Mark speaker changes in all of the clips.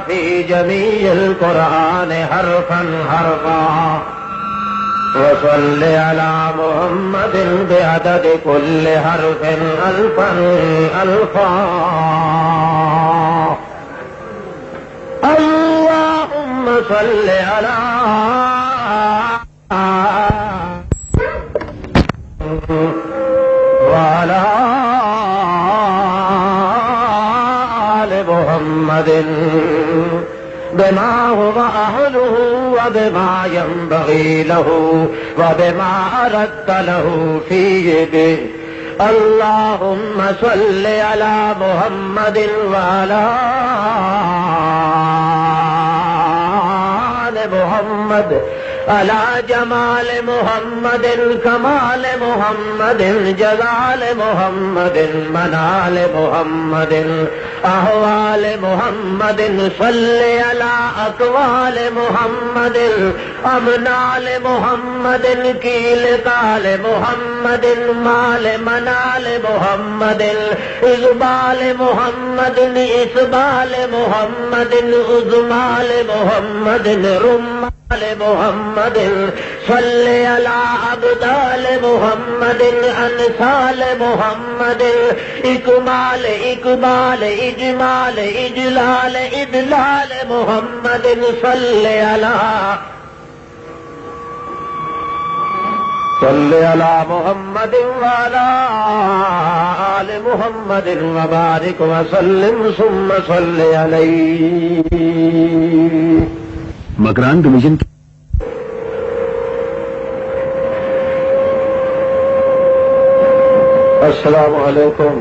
Speaker 1: في جميع القرآن حرفا حرفا وصل على محمد بعدد كل حرف ألفا ألفا اللهم صل على وعلى آل محمد بما هو أهله وبما ينبغي له وبما أردت له فيه به اللهم صل على محمد وعلى آل محمد على جمال محمد كمال محمد جلال محمد منال محمد أحوال محمد صل على أقوال محمد أمنال محمد كيل قال محمد مال منال محمد إقبال محمد إسبال محمد أزمال محمد رمال محمد صل على أبدال محمد أنسال محمد إكمال إقبال إجمال إجلال إدلال محمد صل على محمد وعلى آل محمد وبارك وسلم ثم صل عليه.
Speaker 2: مکران ڈویژن
Speaker 1: السلام علیکم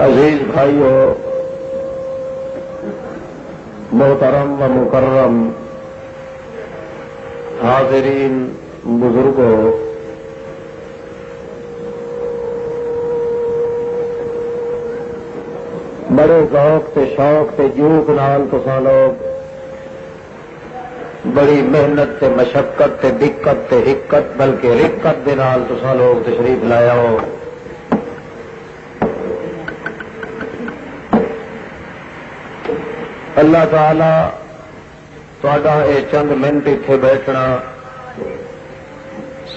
Speaker 1: عزیز بھائیو، محترم و مکرم حاضرین، بزرگوں، بڑے ذوق تے شوق تے جوک نال تساں لوگ بڑی محنت تے مشقت تے دقت تے حکت بلکہ رکت دے نال تساں لوگ تشریف لایا ہو. اللہ تعالی تہاڈا اے چند منٹ اتنے بیٹھنا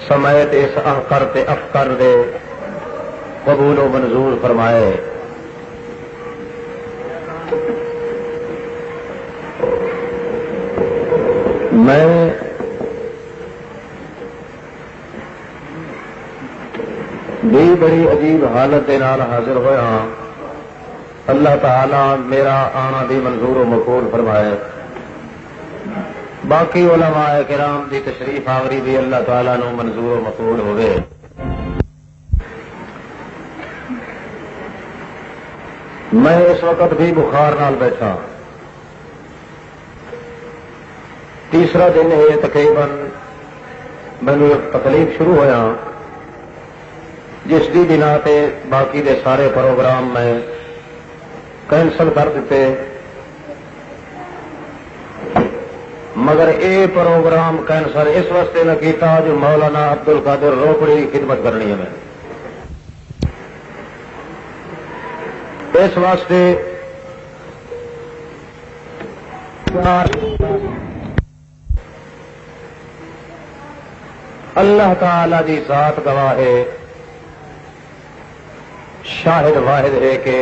Speaker 1: سمیت اس احقر تے افکر دے قبول و منظور فرمائے. میں بھی بڑی عجیب حالت دے نال حاضر ہویا ہاں. اللہ تعالی میرا آنا بھی منظور و مقبول فرمائے. باقی علماء کرام دی تشریف آوری بھی اللہ تعالی نو منظور و مقبول ہوئے. میں اس وقت بھی بخار نال بیٹھا. تیسرا دن ہے تقریباً مینو ایک تکلیف شروع ہویا جس دی بنا تے باقی دے سارے پروگرام میں کینسل کر دیتے، مگر اے پروگرام کینسل اس واسطے نہ کیتا جو مولانا عبد القادر روپڑی کی خدمت کرنی ہے. میں اس واسطے اللہ تعالی دی ذات گواہ ہے، شاہد واحد ہے کہ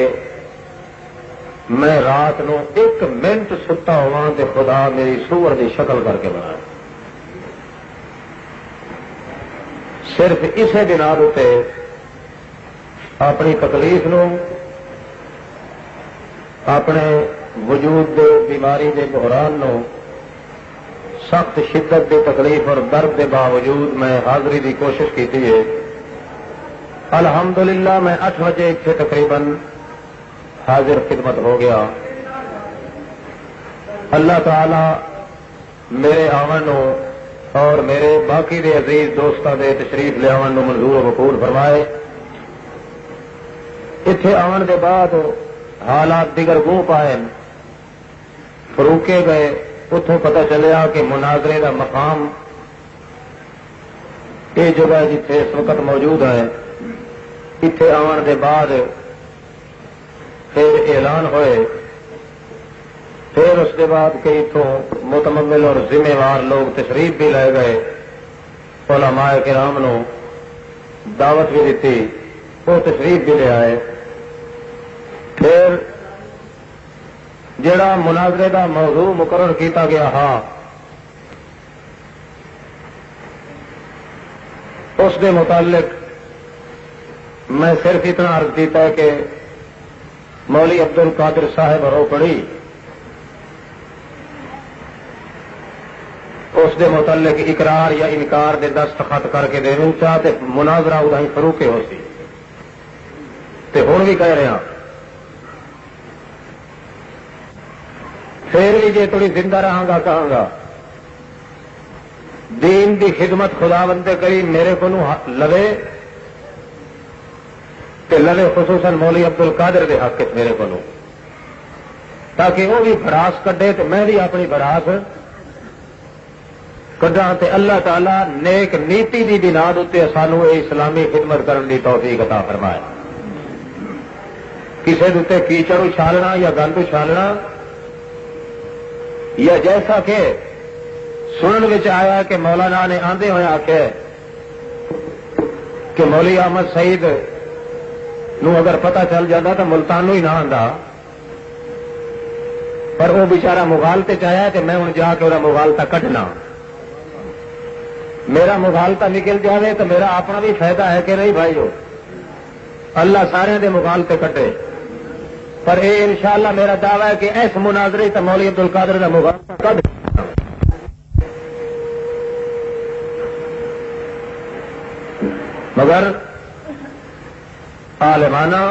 Speaker 1: میں رات نو ایک منٹ ستا ہوا تے خدا میری سور دی شکل کر کے بنایا. صرف اسے بنا تے اپنی تکلیف نو، اپنے وجود دے بیماری دے بحران نو، سخت شدت دی تکلیف اور درد کے باوجود میں حاضری دی کوشش کی ہے. الحمدللہ میں 8 بجے اتنے تقریباً حاضر خدمت ہو گیا. اللہ تعالی میرے آون اور میرے باقی دے عزیز دوستاں دے تشریف لے آون نو منظور و مقبول فرمائے. اتنے آن دے بعد حالات دیگر گو پائے، فروکے گئے. اتوں پتہ چلیا کہ مناظرے کا مقام یہ جگہ جتھے اس وقت موجود ہے. اتنے آن دے بعد اعلان ہوئے پھر اس کے بعد کئی تو متمول اور ذمہ وار لوگ تشریف بھی لے گئے، علماء کرام نو دعوت بھی دیتی، وہ تشریف بھی لے آئے۔ پھر جڑا مناظرے کا موضوع مقرر کیتا گیا ہاں اس کے متعلق میں صرف اتنا عرض کیتا ہے کہ مولوی عبد القادر صاحب رو پڑھی، اس دے متعلق اقرار یا انکار دے دستخط کر کے دے چاہتے مناظرہ ادائی فروکے ہو سی تے ہوں بھی کہہ رہا پھر بھی جے تھوڑی زندہ رہا گا کہاں گا دین دی خدمت خدا بندے کریم میرے کو لوے تے لوے خصوصاً مولوی عبد القادر دے حق میرے کو تاکہ وہ بھی بھڑاس کڈے تے میں بھی اپنی بھڑاس کڈا تے اللہ تعالی نیک نیتی دی بنیاد اتنے سانو اسلامی خدمت کرن دی توفیق عطا فرمائے۔ کسی دے کیچڑ اچھالنا یا گند اچھالنا یا جیسا کہ سنن وچ آیا کہ مولانا نے آندے ہوئے آخیا کہ مولوی احمد سعید نو اگر پتہ چل جاتا تو ملتانو ہی نہ آندا، پر وہ بیچارہ مغالطے چاہیا کہ میں ہوں جا کے وہ مغالطہ کڈنا، میرا مغالطہ نکل جائے تو میرا اپنا بھی فائدہ ہے کہ نہیں بھائیو، اللہ سارے دے مغالطے کٹے۔ پر اے انشاءاللہ میرا دعویٰ ہے کہ اس مناظرے تو مولوی عبد القادر کا مغالطہ کڈ مگر عالمانہ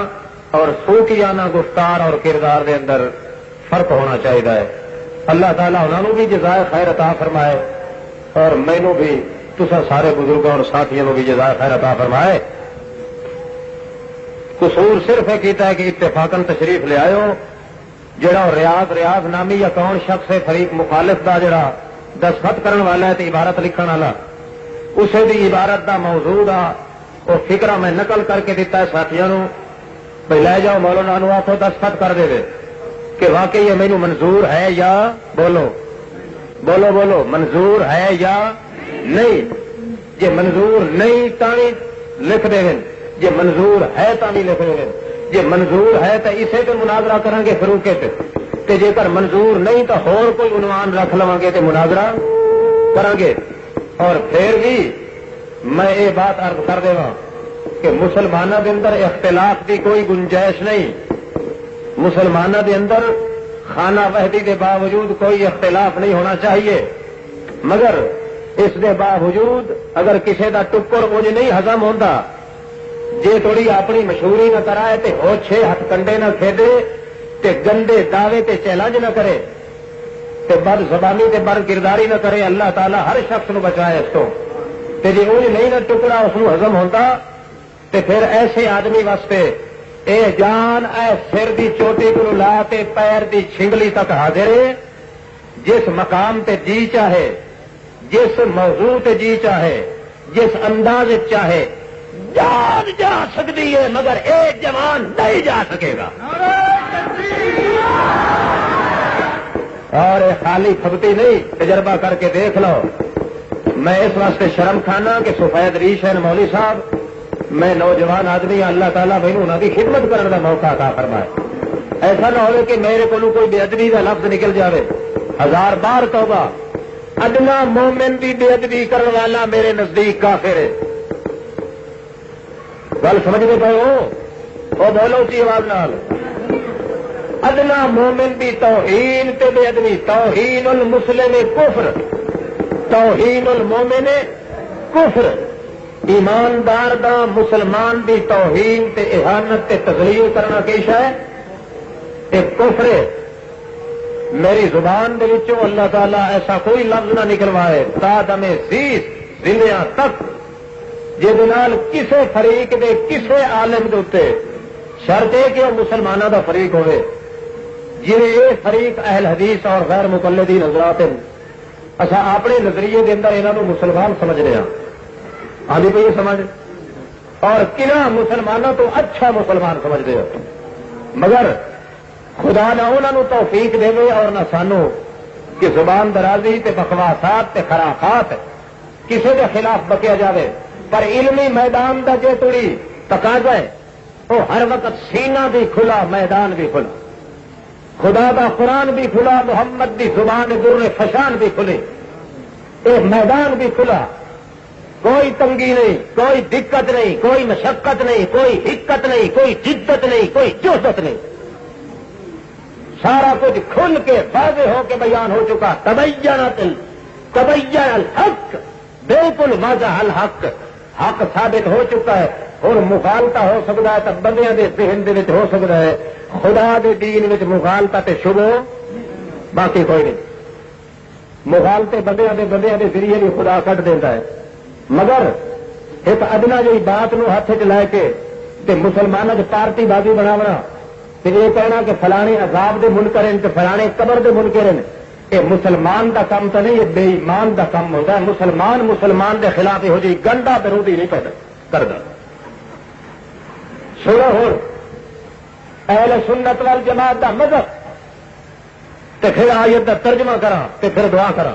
Speaker 1: اور سوکیانہ گفتار اور کردار دے اندر فرق ہونا چاہیے۔ اللہ تعالیٰ انہوں بھی جزائے خیر عطا فرمائے اور مینوں بھی تسا سارے بزرگوں اور ساتھیوں بھی جزائے خیر عطا فرمائے۔ قصور صرف ہے کیتا ہے کہ اتفاقاً تشریف لے آئے ہو، جڑا ریاض نامی یا کون شخص ہے فریق مخالف دا جڑا دستخط کرن والا ہے تے عبارت لکھن والا، اسے دی عبارت دا موضوع دا اور فکرہ میں نقل کر کے دیتا ہے ساتھیوں نو، بھائی لے جاؤ مولانا نو آخو دستخط کر دے کہ واقعی یہ مینو منظور ہے یا بولو بولو بولو منظور ہے یا نہیں۔ جی منظور نہیں تھی لکھ دے جی منظور ہے تھی لکھ دے جی منظور ہے تو اسے تو مناظرہ کریں گے فروقے تے جے کر منظور نہیں تو ہور کوئی عنوان رکھ لواں گے تے مناظرہ کریں گے۔ اور پھر بھی میں یہ بات عرض کر دوں کہ مسلمانوں کے اندر اختلاف کی کوئی گنجائش نہیں، مسلمانوں کے اندر خانہ وحدی کے باوجود کوئی اختلاف نہیں ہونا چاہیے، مگر اس کے باوجود اگر کسی کا ٹکر انج نہیں ہزم ہوتا، جے تھوڑی اپنی مشہوری نہ کرائے تے ہو 6 ہتھ کنڈے نہ کھیدے تے گندے دعوے تے چیلنج نہ کرے تے بد زبانی تے بد کرداری نہ کرے، اللہ تعالی ہر شخص نو بچائے اس کو تے جے انج نہیں نہ ٹکڑا اس نو ہزم ہوتا تے پھر ایسے آدمی واسطے اے جان اے سر دی چوٹی کو لا تے پیر دی چھنگلی تک حاضر ہے، جس مقام تے جی چاہے، جس موضوع تے جی چاہے، جس انداز چاہے جان جا سکتی ہے، مگر ایک جوان نہیں جا سکے گا۔ اور خالی پھبتی نہیں، تجربہ کر کے دیکھ لو۔ میں اس واسطے شرم کھانا کہ سفید ریش ہے مولوی صاحب، میں نوجوان آدمی اللہ تعالیٰ مینوں انہاں دی خدمت کرنے کا موقع عطا فرمائے۔ ایسا نہ ہو کہ میرے کو کوئی بے ادبی کا لفظ نکل جاوے، 1000 بار توبہ، ادنا مومن دی بے ادبی کرنے والا میرے نزدیک کافر ہے۔ گل سمجھتے پے ہو؟ وہ بولو اسی آواز نال، ادنا مومن دی توہین تے بے ادبی، توہین المسلم کفر، توہین المومن کفر، ایماندار دا مسلمان دی توہین تے اہانت تے تذلیل کرنا کیش ہے؟ ایک کفر ہے۔ میری زبان دے وچوں اللہ تعالیٰ ایسا کوئی لفظ نہ نکلوائے تا دم زیس زندیاں تک جہد کسے فریق دے کسے عالم دے اتے شرط ہے کہ وہ مسلمانوں دا فریق ہوئے، جی یہ فریق اہل حدیث اور غیر مقلدین حضرات ہیں، اچھا اپنے نظریے دے اندر انہوں مسلمان سمجھ رہے ہیں، آدھی پہ یہ سمجھ، اور کنہ مسلمانوں تو اچھا مسلمان سمجھتے ہیں، مگر خدا نہ انہوں توفیق دے اور نہ سانو کہ زبان درازی تے بکواسات تے خرافات کسی کے خلاف بکیا جاوے، پر علمی میدان دا جے تڑی تقاضا ہے وہ ہر وقت سینہ بھی کھلا، میدان بھی کھلا، خدا دا قرآن بھی کھلا، محمد دی زبان در فشان بھی کھلے، یہ میدان بھی کھلا، کوئی تنگی نہیں، کوئی دقت نہیں، کوئی مشقت نہیں، کوئی حکت نہیں، کوئی جدت نہیں، کوئی جوہدت نہیں، سارا کچھ کھل کے واضح ہو کے بیان ہو چکا۔ تبین الحق، بالکل واضح الحق، حق ثابت ہو چکا ہے، اور مغالطہ ہو سکتا ہے تو بندیاں دے ذہن دے وچ ہو سکتا ہے، خدا دے دین وچ مغالطہ تے شبہ باقی کوئی نہیں۔ مغالطے بندیاں دے ذریعے بھی خدا کٹ دیتا ہے، مگر ایک ادنا جی بات نو ہاتھ چ لے کے تے مسلمانوں چ پارٹی بازی بناونا تے یہ کہنا کہ فلانے عذاب دے منکر ہیں تے فلانے قبر دے منکر ہیں، یہ مسلمان دا کام تو نہیں، یہ بے ایمان دا کام ہوتا ہے۔ مسلمان دے خلاف یہ جی گندا برودی نہیں پیدا کرتا۔ سنو ہوں اہل سنت والجماعت دا مذہب، تے پھر آیت دا ترجمہ کرا تے پھر دعا کرا۔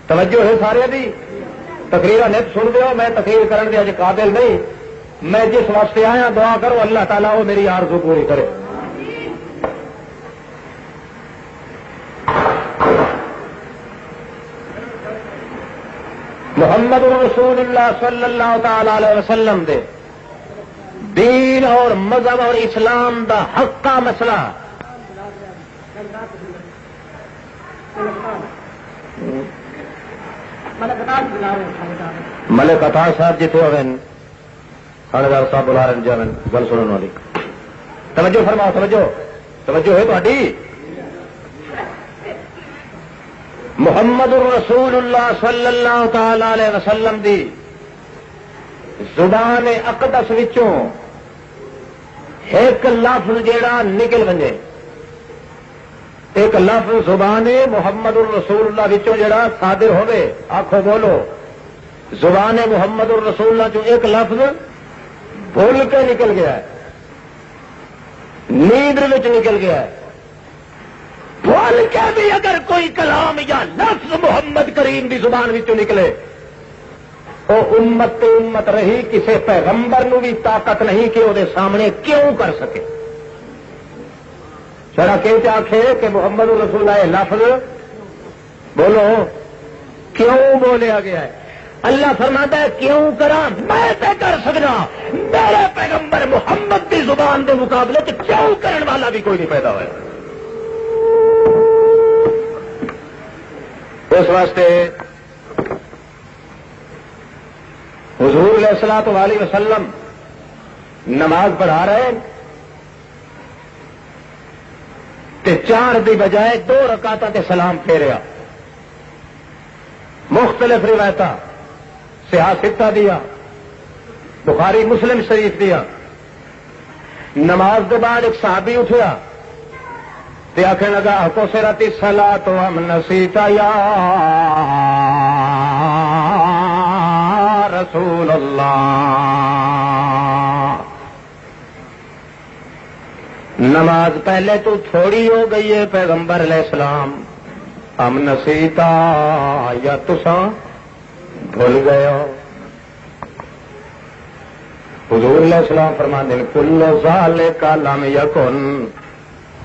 Speaker 1: توجہ ہے سارے دی، تقریر نیت سن دیو، میں تقریر کرن دے اج قابل نہیں، میں جس واسطے آیا دعا کرو اللہ تعالیٰ وہ میری آرزو پوری کرے۔ محمد رسول اللہ صلی اللہ تعالی علیہ وسلم دے دین اور مذہب اور اسلام دا حق کا مسئلہ ملک عطا صاحب جتنے ہوئے تھاندار صاحب بلا رہے جان گل سننے والی، توجہ فرماؤ، توجہ ہے تہاڈی۔ محمد رسول اللہ صلی اللہ تعالی علیہ وسلم دی زبان اقدس وچوں ایک لفظ جیڑا نکل ونجے، ایک لفظ زبان محمد الرسول اللہ وچوں جیڑا صادر ہوئے، آکھو بولو زبان محمد الرسول اللہ چوں ایک لفظ بھول کے نکل گیا ہے، نیند وچ نکل گیا ہے، بھول کے بھی اگر کوئی کلام یا لفظ محمد کریم دی زبان وچوں نکلے، وہ امت تے امت رہی، کسی پیغمبر نو بھی طاقت نہیں کہ وہ سامنے کیوں کر سکے۔ ذرا کہ آخے کہ محمد رسول اللہ لفظ بولو کیوں بولیا گیا ہے؟ اللہ فرماتا ہے کیوں کرا، میں تے کر سکنا، میرے پیغمبر محمد کی زبان کے مقابلے تو کیوں کرن والا بھی کوئی نہیں پیدا ہوا۔ اس واسطے حضور علیہ الصلوۃ علیہ وسلم نماز پڑھا رہے تے 4 دی بجائے 2 رکعتاں تے سلام پھیریا، مختلف روایتاں صحیح 6 دیا، بخاری مسلم شریف دیا۔ نماز کے بعد ایک صحابی اٹھیا تے آخر لگا قصرت الصلاۃ ام نسیت یا رسول اللہ، نماز پہلے تو تھوڑی ہو گئی ہے پیغمبر علیہ السلام، ام نسیتا یا تساں بھول گئے ہو۔ حضور علیہ السلام فرماتے ہیں کل ذالک لم یکن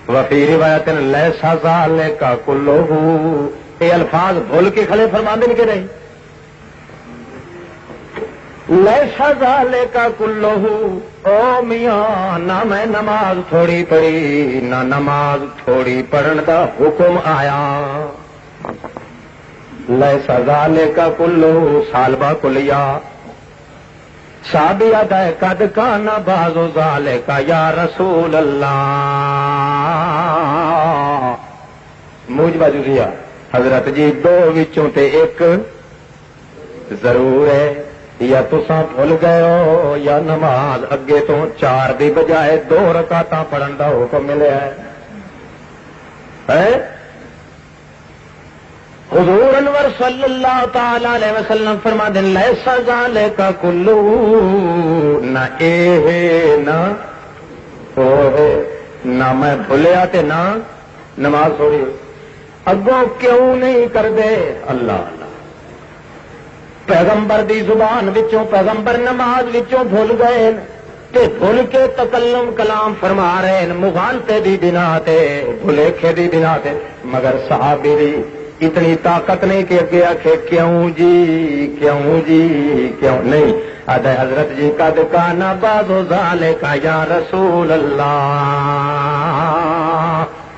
Speaker 1: وفی روایت لیس ذالک کلہ، یہ الفاظ بھول کے کھڑے فرماتے ہیں کہ نہیں؟ لیس ذالک کلہ، او میاں نہ میں نماز تھوڑی پڑھی نہ نماز تھوڑی پڑھن دا حکم آیا۔ لیس ذالک کلہ سالبہ کلیا، صحابی آتا ہے قد کان بعض ذالک یا رسول اللہ، موجبہ جزیہ حضرت جی 2 وچوں تے ایک ضرور ہے، یا تساں بھول گئے ہو یا نماز اگے تو 4 دی بجائے 2 رکعتاں پڑھن دا حکم ملیا ہے۔ حضور انور صلی اللہ تعالی علیہ وسلم فرماتے ہیں لیس ذالک کلہ، نہ اے ہے نہ وہ ہے، نہ میں بھولیا تے نہ نماز چھوڑی. اگوں کیوں نہیں کر دے؟ اللہ اللہ. پیغمبر دی زبان وچوں، پیغمبر نماز وچوں بھول گئے تے بھول کے تکلم کلام فرما رہے ہیں مغالطے دی بنا تے، بھلیکھے دی بنا تے. مگر صحابی دی اتنی طاقت نہیں کہ اگے آکھے کیوں جی کیوں جی کیوں نہیں. آدھے حضرت جی قد کان بعض ذالک یا رسول اللہ.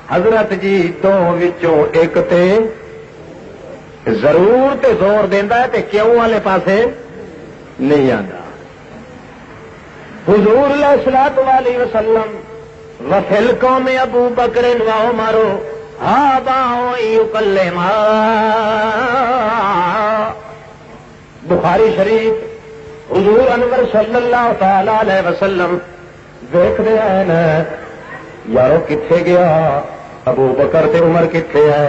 Speaker 1: حضرت جی دو وچوں ایک تے ضرور تے زور دیندا ہے تے کیوں والے پاسے نہیں آندا. حضور علیہ الصلوۃ والعلیہ وسلم وفل قوم ابو بکر و عمر ہابا یکلما. بخاری شریف حضور انور صلی اللہ تعالی علیہ وسلم دیکھتے ہیں یارو کتھے گیا ابو بکر تے عمر کتھے ہے؟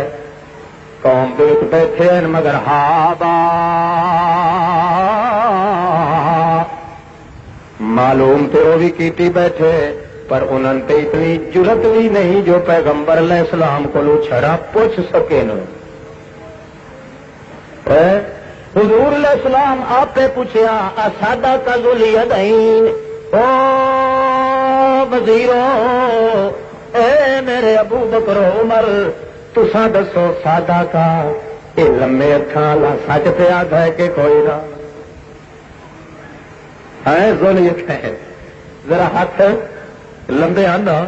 Speaker 1: قوم دے وچ بیٹھے ہیں مگر ہابا معلوم تے وہ بھی کیتی بیٹھے پر انہوں تے اتنی جرت بھی نہیں جو پیغمبر علیہ السلام کو چھڑا پوچھ سکے نا. حضور علیہ السلام آپ نے پوچھا اسادہ کا ذولی ادین او وزیرو اے میرے ابو بکر عمر تساں دسو سادہ کا اے لمے اکھاں لا سچ پہ آتا ہے کہ کوئی نہ ہے؟ ذولیت ہے ذرا ہاتھ لمبے آنا.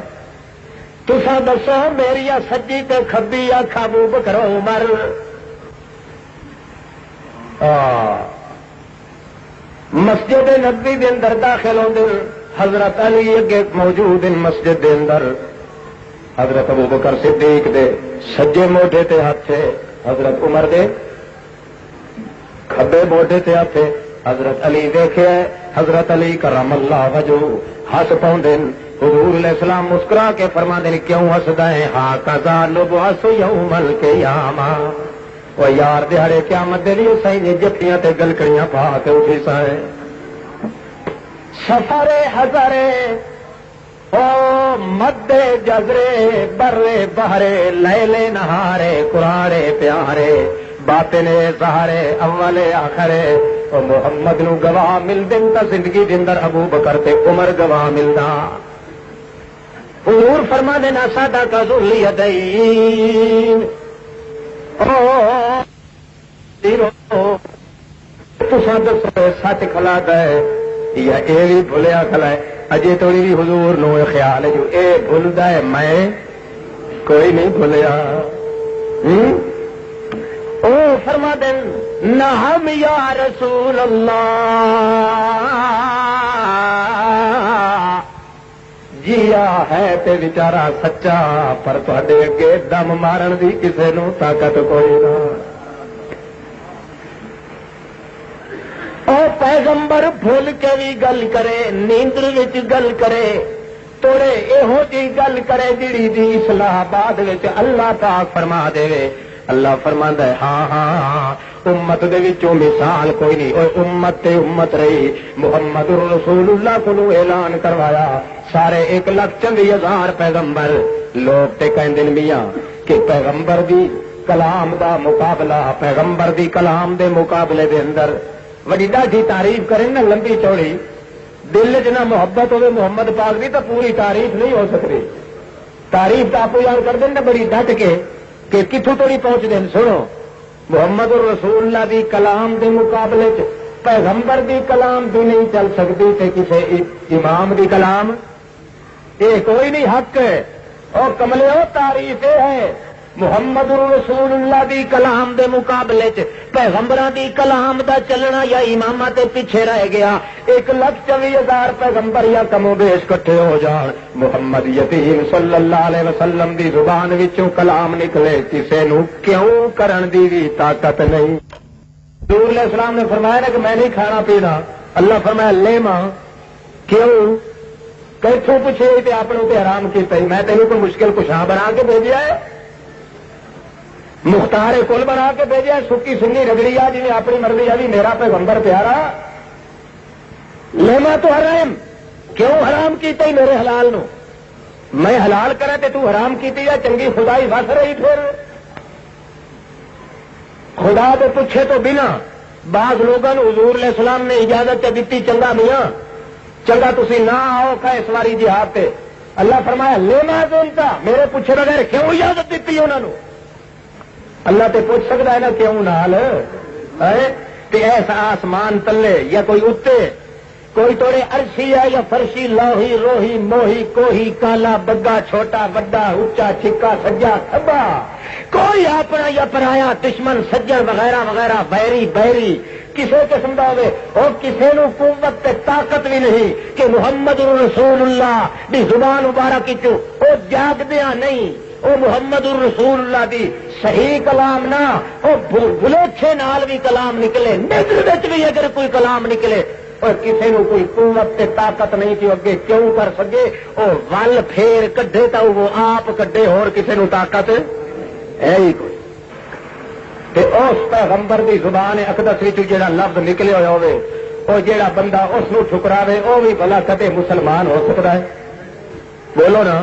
Speaker 1: تساں دسو میری سجی تے کھبی اکھ ابو بکر عمر. مسجد نبوی دے اندر داخل ہوندے حضرت علی اگے موجود ان مسجد دے اندر. حضرت ابو بکر صدیق دے سجے موڈے تے ہاتھ ہے، حضرت عمر دے کھبے موڈے تے ہاتھ ہے. حضرت علی دیکھے حضرت علی کرم اللہ وجہ ہس پاؤں. حضور علیہ السلام مسکرا کے فرما دیں کیوں ہسدا ہے؟ ہاں کذا نبعث یوم القیامہ. وہ یار دیہڑے قیامت دے لیے سائیں جفیاں تے گلکڑیاں پا کے اٹھی سائیں سفرے ہزارے او مدے جزرے برے بہرے لیلے نہارے قرارے پیارے باطنے سہارے اولے آخرے. او محمد نو گواہ مل دن تا زندگی دے اندر ابو بکر تے عمر گواہ ملدا. حضور فرما دینا سادہ کا ذولیدین تساں دسو سچ کھلا ہے یا اے بھی بھولیا کھلا ہے؟ اجے توڑی بھی حضور نو خیال ہے جو اے بھولدا ہے میں کوئی نہیں بھولیا. او فرما دین نہ ہم یا رسول اللہ جیا ہے تے بیچارہ سچا پر تواڈے اگے دم مارن دی کسے نو طاقت کوئی نہ. او پیغمبر بھول کے بھی گل کرے نیندر وچ گل کرے توڑے یہو جی گل کرے جڑی دی اصلاح بعد وچ اللہ پاک فرما دے. اللہ فرماندا ہے ہاں ہاں امت دے وچوں مثال کوئی نہیں. اوے امت تے امت رہی. محمد رسول اللہ کو اعلان کروایا سارے 1,40,000 پیغمبر. لوگ تے کہندے میاں کہ پیغمبر دی کلام دا مقابلہ پیغمبر دی کلام دے مقابلے دے اندر وڈی ڈاڈھی تعریف کریں نا لمبی چوڑی دل چ نہ محبت ہوے محمد پاک دی تو پوری تعریف نہیں ہو سکتی. تعریف تو آپ یاد کر دیں نا بڑی ڈٹ کے کہ کتوں تو نہیں پہنچ دیں. سنو محمد رسول اللہ دی کلام دے مقابلے چ پیغمبر دی کلام بھی نہیں چل سکتی تے کسے امام دی کلام یہ کوئی نہیں حق ہے. اور کملے ہو تعریف ہے محمد رسول اللہ دی کلام دے مقابلے چ پیغمبراں دی کلام دا چلنا یا امامہ تے پیچھے رہ گیا. 1,24,000 پیغمبر یا کم و بیش کٹھے ہو جان محمد یتیم صلی اللہ علیہ وسلم دی زبان وچوں کلام نکلے کسے نو کیوں کرن دی بھی طاقت نہیں. حضور علیہ السلام نے فرمایا نا کہ میں نہیں کھانا پینا. اللہ فرمایا لے ماں کیوں کیتھوں پوچھے تے اپنے تے حرام کیتا ہی. میں تینوں کوئی مشکل کشاں بنا کے بھیجیا ہے مختار کل بنا کے بھیجا سکی سنگی رگڑی آ جی اپنی مرضی آ بھی میرا پیغمبر پیارا لیما تو حرام کیوں حرام کیتا ہی میرے حلال نو. میں حلال کرا تے تو حرام کیتی یا چنگی خدائی وس رہی پھر خدا دے پوچھے تو بنا بعض لوگوں حضور علیہ السلام نے اجازت دیتی چنگا میاں چنگا تسی نہ آؤ کا اس واری جہاد تے اللہ فرمایا لینا دونتا میرے پوچھے بغیر کیوں اجازت دیتی انہوں نے اللہ تے پوچھ سکتا ہے نا کیوں نال تے ایسا آسمان تلے یا کوئی اتے کوئی توڑے عرشی ہے یا فرشی لوہی روہی موہی کوہی کالا بگا چھوٹا بڑا اچا چھکا سجا کھبا کوئی اپنا یا پرایا دشمن سجن وغیرہ وغیرہ بیری کسی قسم کا ہوئے اور کسی نو قوت تے طاقت بھی نہیں کہ محمد رسول اللہ دی زبان مبارک چو وہ جاگدیا نہیں وہ محمد رسول اللہ دی صحیح کلام نہ وہ بلیچے نال بھی کلام نکلے نظر وچ بھی اگر کوئی کلام نکلے اور کسی نو کوئی قوت تے طاقت نہیں کہ اگے کیوں کر سکے وہ ول پھیر کڈے تو وہ آپ کڈے اور کسی نو طاقت ہے ہی کوئی تے اس پیغمبر دی زبان اقدس وچ جڑا لفظ نکلے ہوئے ہوے او جڑا بندہ اس نو ٹھکراوے او بھی بھلا کدے مسلمان ہو سکتا ہے بولو نا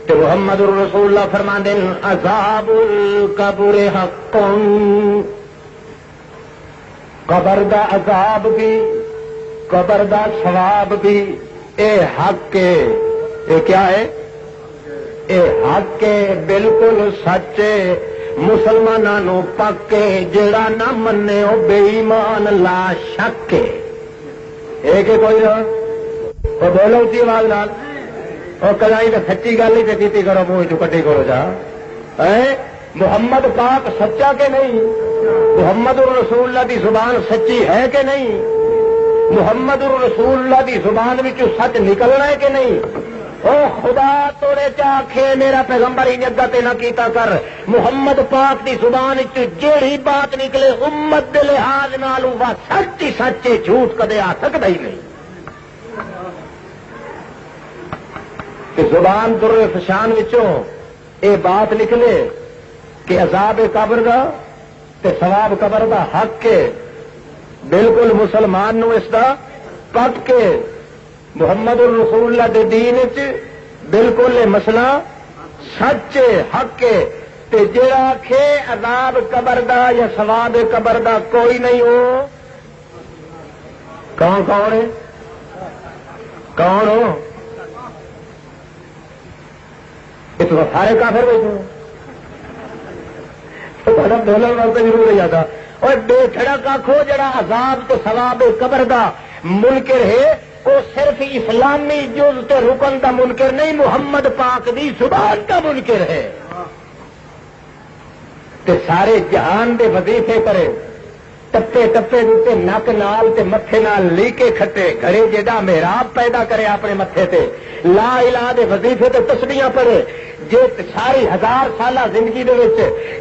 Speaker 1: تے محمد رسول اللہ فرماندے عذاب القبر حق قبر دا عذاب بھی قبر دا ثواب بھی اے حق ہے اے کیا ہے اے حق ہے بالکل سچے مسلمانوں پکے جڑا نہ منے او بے ایمان لا شک ہے کہ کوئی نہ وہ بولو اسی آواز نال اور کلائی تو سچی گل ہی تو کیتی کرو منہ چ کٹی کرو جا محمد پاک سچا کہ نہیں محمد الرسول اللہ دی زبان سچی ہے کہ نہیں محمد الرسول اللہ دی زبان میں سچ نکلنا ہے کہ نہیں او خدا توڑے چاکھے میرا پیغمبر ہی نگا تے نہ کیتا کر محمد پاک دی زبان جیڑی بات نکلے امت دے لحاظ نال وہ سچ ہی سچ جھوٹ کدے آ سکتا ہی نہیں کہ زبان در فشان وچوں اے بات نکلے کہ عذاب قبر دا تے ثواب قبر دا حق کے بالکل مسلمان نو اس دا پک کے محمد الرسول اللہ دے دین وچ بالکل یہ مسئلہ سچ حق کے تے جڑا آکھے عذاب قبر دا یا ثواب قبر دا کوئی نہیں ہو کون ہے کون ہو اس وقت سارے کافر بیٹھے دولت واسطے ضرور نہیں آتا اور بے کھڑک آخو جڑا عذاب تو ثواب قبر دا منکر ہے وہ صرف اسلامی جز تے رکن دا منکر نہیں محمد پاک دی زبان کا منکر ہے تے سارے جہان دے وظیفے کرے ٹپے ٹپے دیتے نک نال تے متھے نال لیکے کھٹے گھڑے جڑا محراب پیدا کرے اپنے متھے تے لا الہ دے وظیفے تے تسبیحاں پڑھے جے ساری 1000 سالہ زندگی دے وچ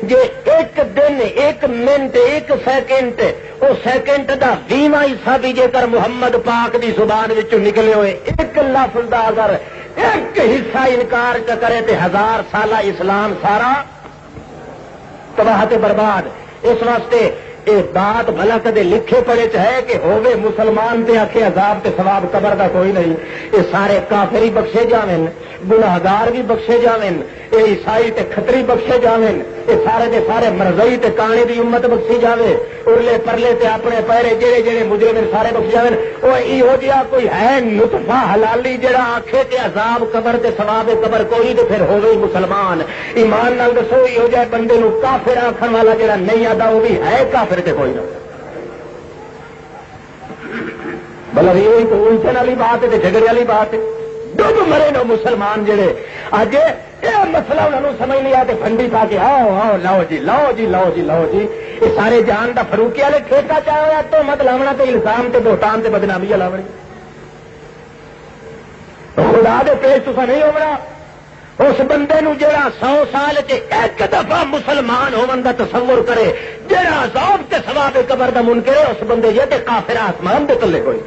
Speaker 1: جے ایک دن ایک منٹ ایک سیکنڈ او سیکنڈ دا 20واں حصہ بھی جے کر محمد پاک دی زبان وچوں نکلے ہوئے ایک لفظ دا اگر ایک حصہ انکار کرے تے 1000 سالہ اسلام سارا تباہ تے برباد اس واسطے یہ بات بھلا کدے لکھے پڑے چاہے کہ ہووے مسلمان تے آکھے عذاب تے ثواب قبر دا کوئی نہیں یہ سارے کافر ہی بخشے جاویں گناہگار بھی بخشے جاویں یہ عیسائی تے کھتری بخشے جاویں یہ سارے دے سارے مرزئی تے کانے دی امت بخشی جاوے ارلے پرلے تے اپنے پیرے جڑے جڑے مجرم سارے بخشی جاویں او ایہو جہا کوئی ہے نطفہ حلالی جڑا آکھے کہ عذاب قبر تے ثواب قبر کوئی تے پھر ہووے مسلمان ایمان نال دسو ایہو جہے بندے نو کافر آکھن والا جڑا نہیں آدا وہ بھی ہے کافر تے کوئی نہ بلا یہ تو الجھن والی بات ہے جھگڑے والی بات ہے ڈب مرے نو مسلمان جڑے اج یہ مسئلہ انہوں نے سمجھ نہیں آتے فنڈی پا کے آؤ آؤ لاؤ جی لاؤ جی لاؤ جی لاؤ جی یہ سارے جان دا فروقی والے ٹھیکہ چاہے تو مت لاونا تے الزام تے بہتان تے بدنامی لاونی خدا دے پیش تو نہیں ہونا اس بندے نو جڑا 100 سال چ ایک دفعہ مسلمان ہون دا تصور کرے جڑا عذاب تے ثواب قبر دا منکر ہے اس بندے یہ تے کافر آسمان دے تلے کوئی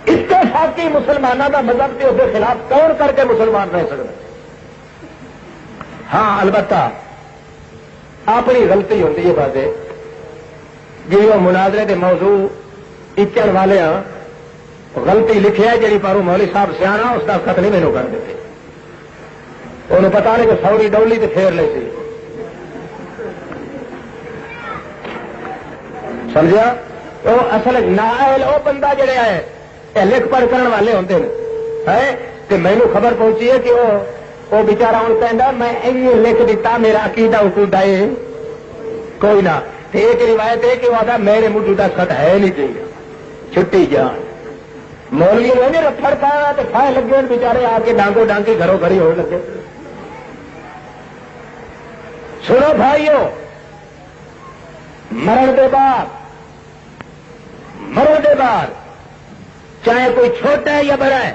Speaker 1: اتفاقی مسلمانوں کا مذہب کے اس کے خلاف کون کر کے مسلمان رہ سکتا ہاں البتہ اپنی غلطی ہوتی ہے بات جی وہ مناظرے کے موضوع اچن والے ہاں غلطی لکھیا ہے جی پارو مولوی صاحب سیاح اس کا خط نہیں مینو کر دیتے انہوں پتا نہیں کہ سوری ڈولی تو پھیر لے سی سمجھا وہ اصل نائل وہ بندہ جڑے ہے لکھ پڑھ کرنے والے ہوتے ہیں کہ مینو خبر پہنچی ہے کہ وہ بچارا ہوں کہہ میں لکھ دیتا میرا عقیدہ اقودا ہے کوئی نہ ایک روایت ہے کہ وہ آتا میرے منہ ٹوٹا خط ہے نہیں چاہیے چھٹی جان مولوی نے رفڑ پایا تو کھائے لگے بچارے آ کے ڈانگو ڈانگی گھروں گھری ہونے لگے سنو بھائیو مرن کے بعد چاہے کوئی چھوٹا ہے یا بڑا ہے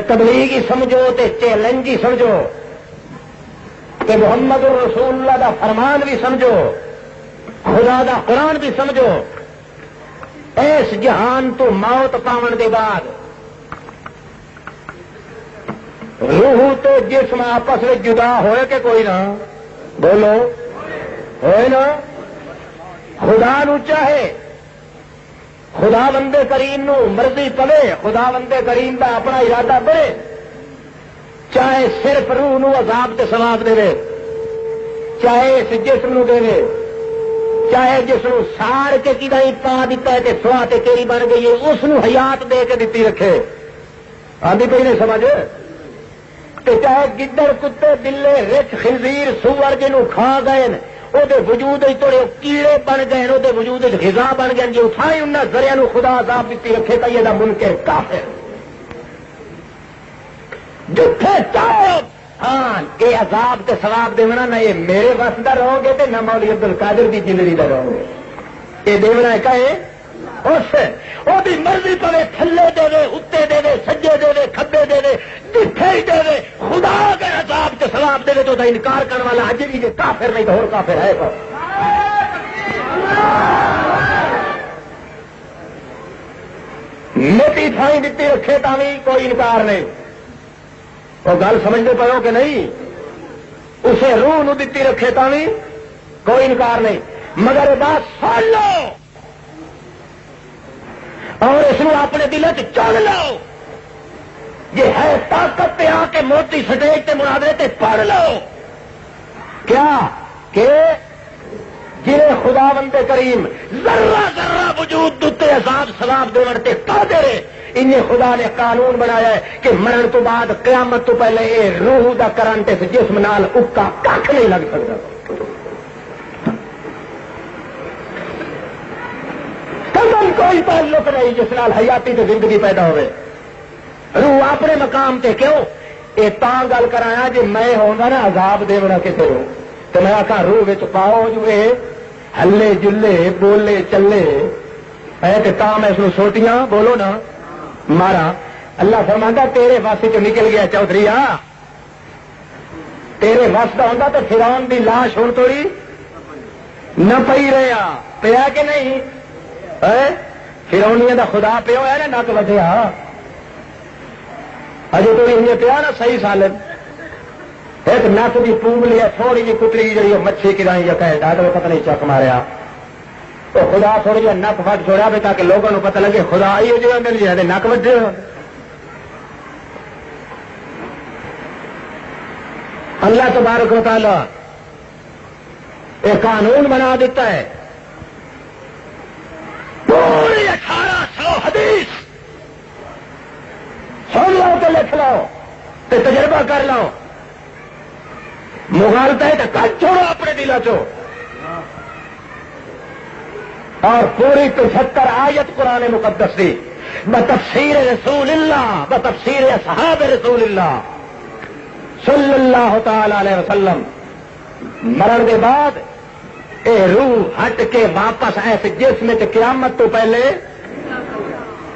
Speaker 1: تبلیغ ہی سمجھو تے چیلنج ہی سمجھو کہ محمد رسول اللہ دا فرمان بھی سمجھو خدا دا قرآن بھی سمجھو اس جہان تو موت پاون دے بعد روح تو جسم آپس میں جدا ہوئے کہ کوئی نہ بولو ہوئے نا خدا نو چاہے خدا بندے کریم نو مرضی پوے خدا بندے کریم دا اپنا ارادہ بڑے چاہے صرف روح نو عذاب تے ثواب دے چاہے اس جسم نو دے چاہے جس نو ساڑ کے کدائی پا دیتا ہے کہ سوا تے کیری بن گئی ہے اس نو حیات دے کے دیتی رکھے آدھی پہ نہیں سمجھ کہ چاہے گدڑ کتے بلے رچ خنزیر سور جنوں کھا گئے وہ وجود تھوڑے کیڑے بن گئے وہ وجود غذا بن گئے جی اٹھائے انہیں ذریعہ نو خدا عذاب دیتی رکھے تو یہ منکر کافر جتھے چاہو ہاں یہ عذاب تے ثواب دینا نہ یہ میرے بس دا رہو گے تے نہ مولوی عبد القادر دی جلدی دا رہو گے یہ دینا ہے کہے اس دی مرضی پوے تھلے دے دے اتنے دے دے سجے دے دے کھبے دے دے جتھے ہی دے دے خدا کے عذاب تے ثواب دے دے تو انکار کرنے والا اج بھی جی کافر نہیں تو اور کافر ہے مٹی تھائی دیتی رکھے تا بھی کوئی انکار نہیں وہ گل سمجھتے پے ہو کہ نہیں اسے روح نو دیتی رکھے تا بھی کوئی انکار نہیں مگر بات سن لو اور اس کو اپنے دل چل لو یہ ہے طاقت پہ آ کے موٹی سٹیج تے مناظرے تے پڑھ لو کیا کہ جنہیں خدا بندے کریم ذرہ ذرہ وجود دتے عذاب ثواب دے قادر ہے انہیں خدا نے قانون بنایا ہے کہ مرن تو بعد قیامت تو پہلے یہ روح دا کرنٹ اس جسم نال اکا کھ نہیں لگ سکتا کدن کوئی تعلق نہیں جس نال حیاتی تے زندگی پیدا ہوئے روح اپنے مقام تے کیوں یہ تاں گل کرایا جی میں ہونا نا عذاب دیونا کسی رو تو میں آخا روح وچ پاؤ جو ہلے جلے بولے چلے تے تاں میں اس کو سوٹیاں بولو نا مارا اللہ فرماندا تیرے واسطے چ نکل گیا چودھری تیرے واسطہ ہوتا تو فرعون دی لاش ہون توڑی نہ پئی رہا پیا کہ نہیں فرعونیاں دا خدا پیا ہے نا نک وجیا اجے تو انہیں پیا نا صحیح سالم ایک نک کی پونگ لیا تھوڑی جی کتری جی مچھی کرائی یا کہ ڈاکٹر پتہ نہیں چک ماریا تو خدا تھوڑی جی نک فٹ چھوڑا بھی تاکہ لوگوں کو پتہ لگے خدا آئی ہو مل جائے نک وجے اللہ تبارک و تعالی ایک قانون بنا دیتا ہے پوری 1800 حدیث سن لو تو لکھ لو تو تجربہ کر لو مغالتا ہے تو کٹ چھوڑو اپنے دلوں چو اور پوری 75 آیت قرآن مقدس دی بتفسیر رسول اللہ بتفسیر اصحاب رسول اللہ صلی اللہ تعالی علیہ وسلم مرن کے بعد اے روح ہٹ کے واپس ایسے جسم تے قیامت تو پہلے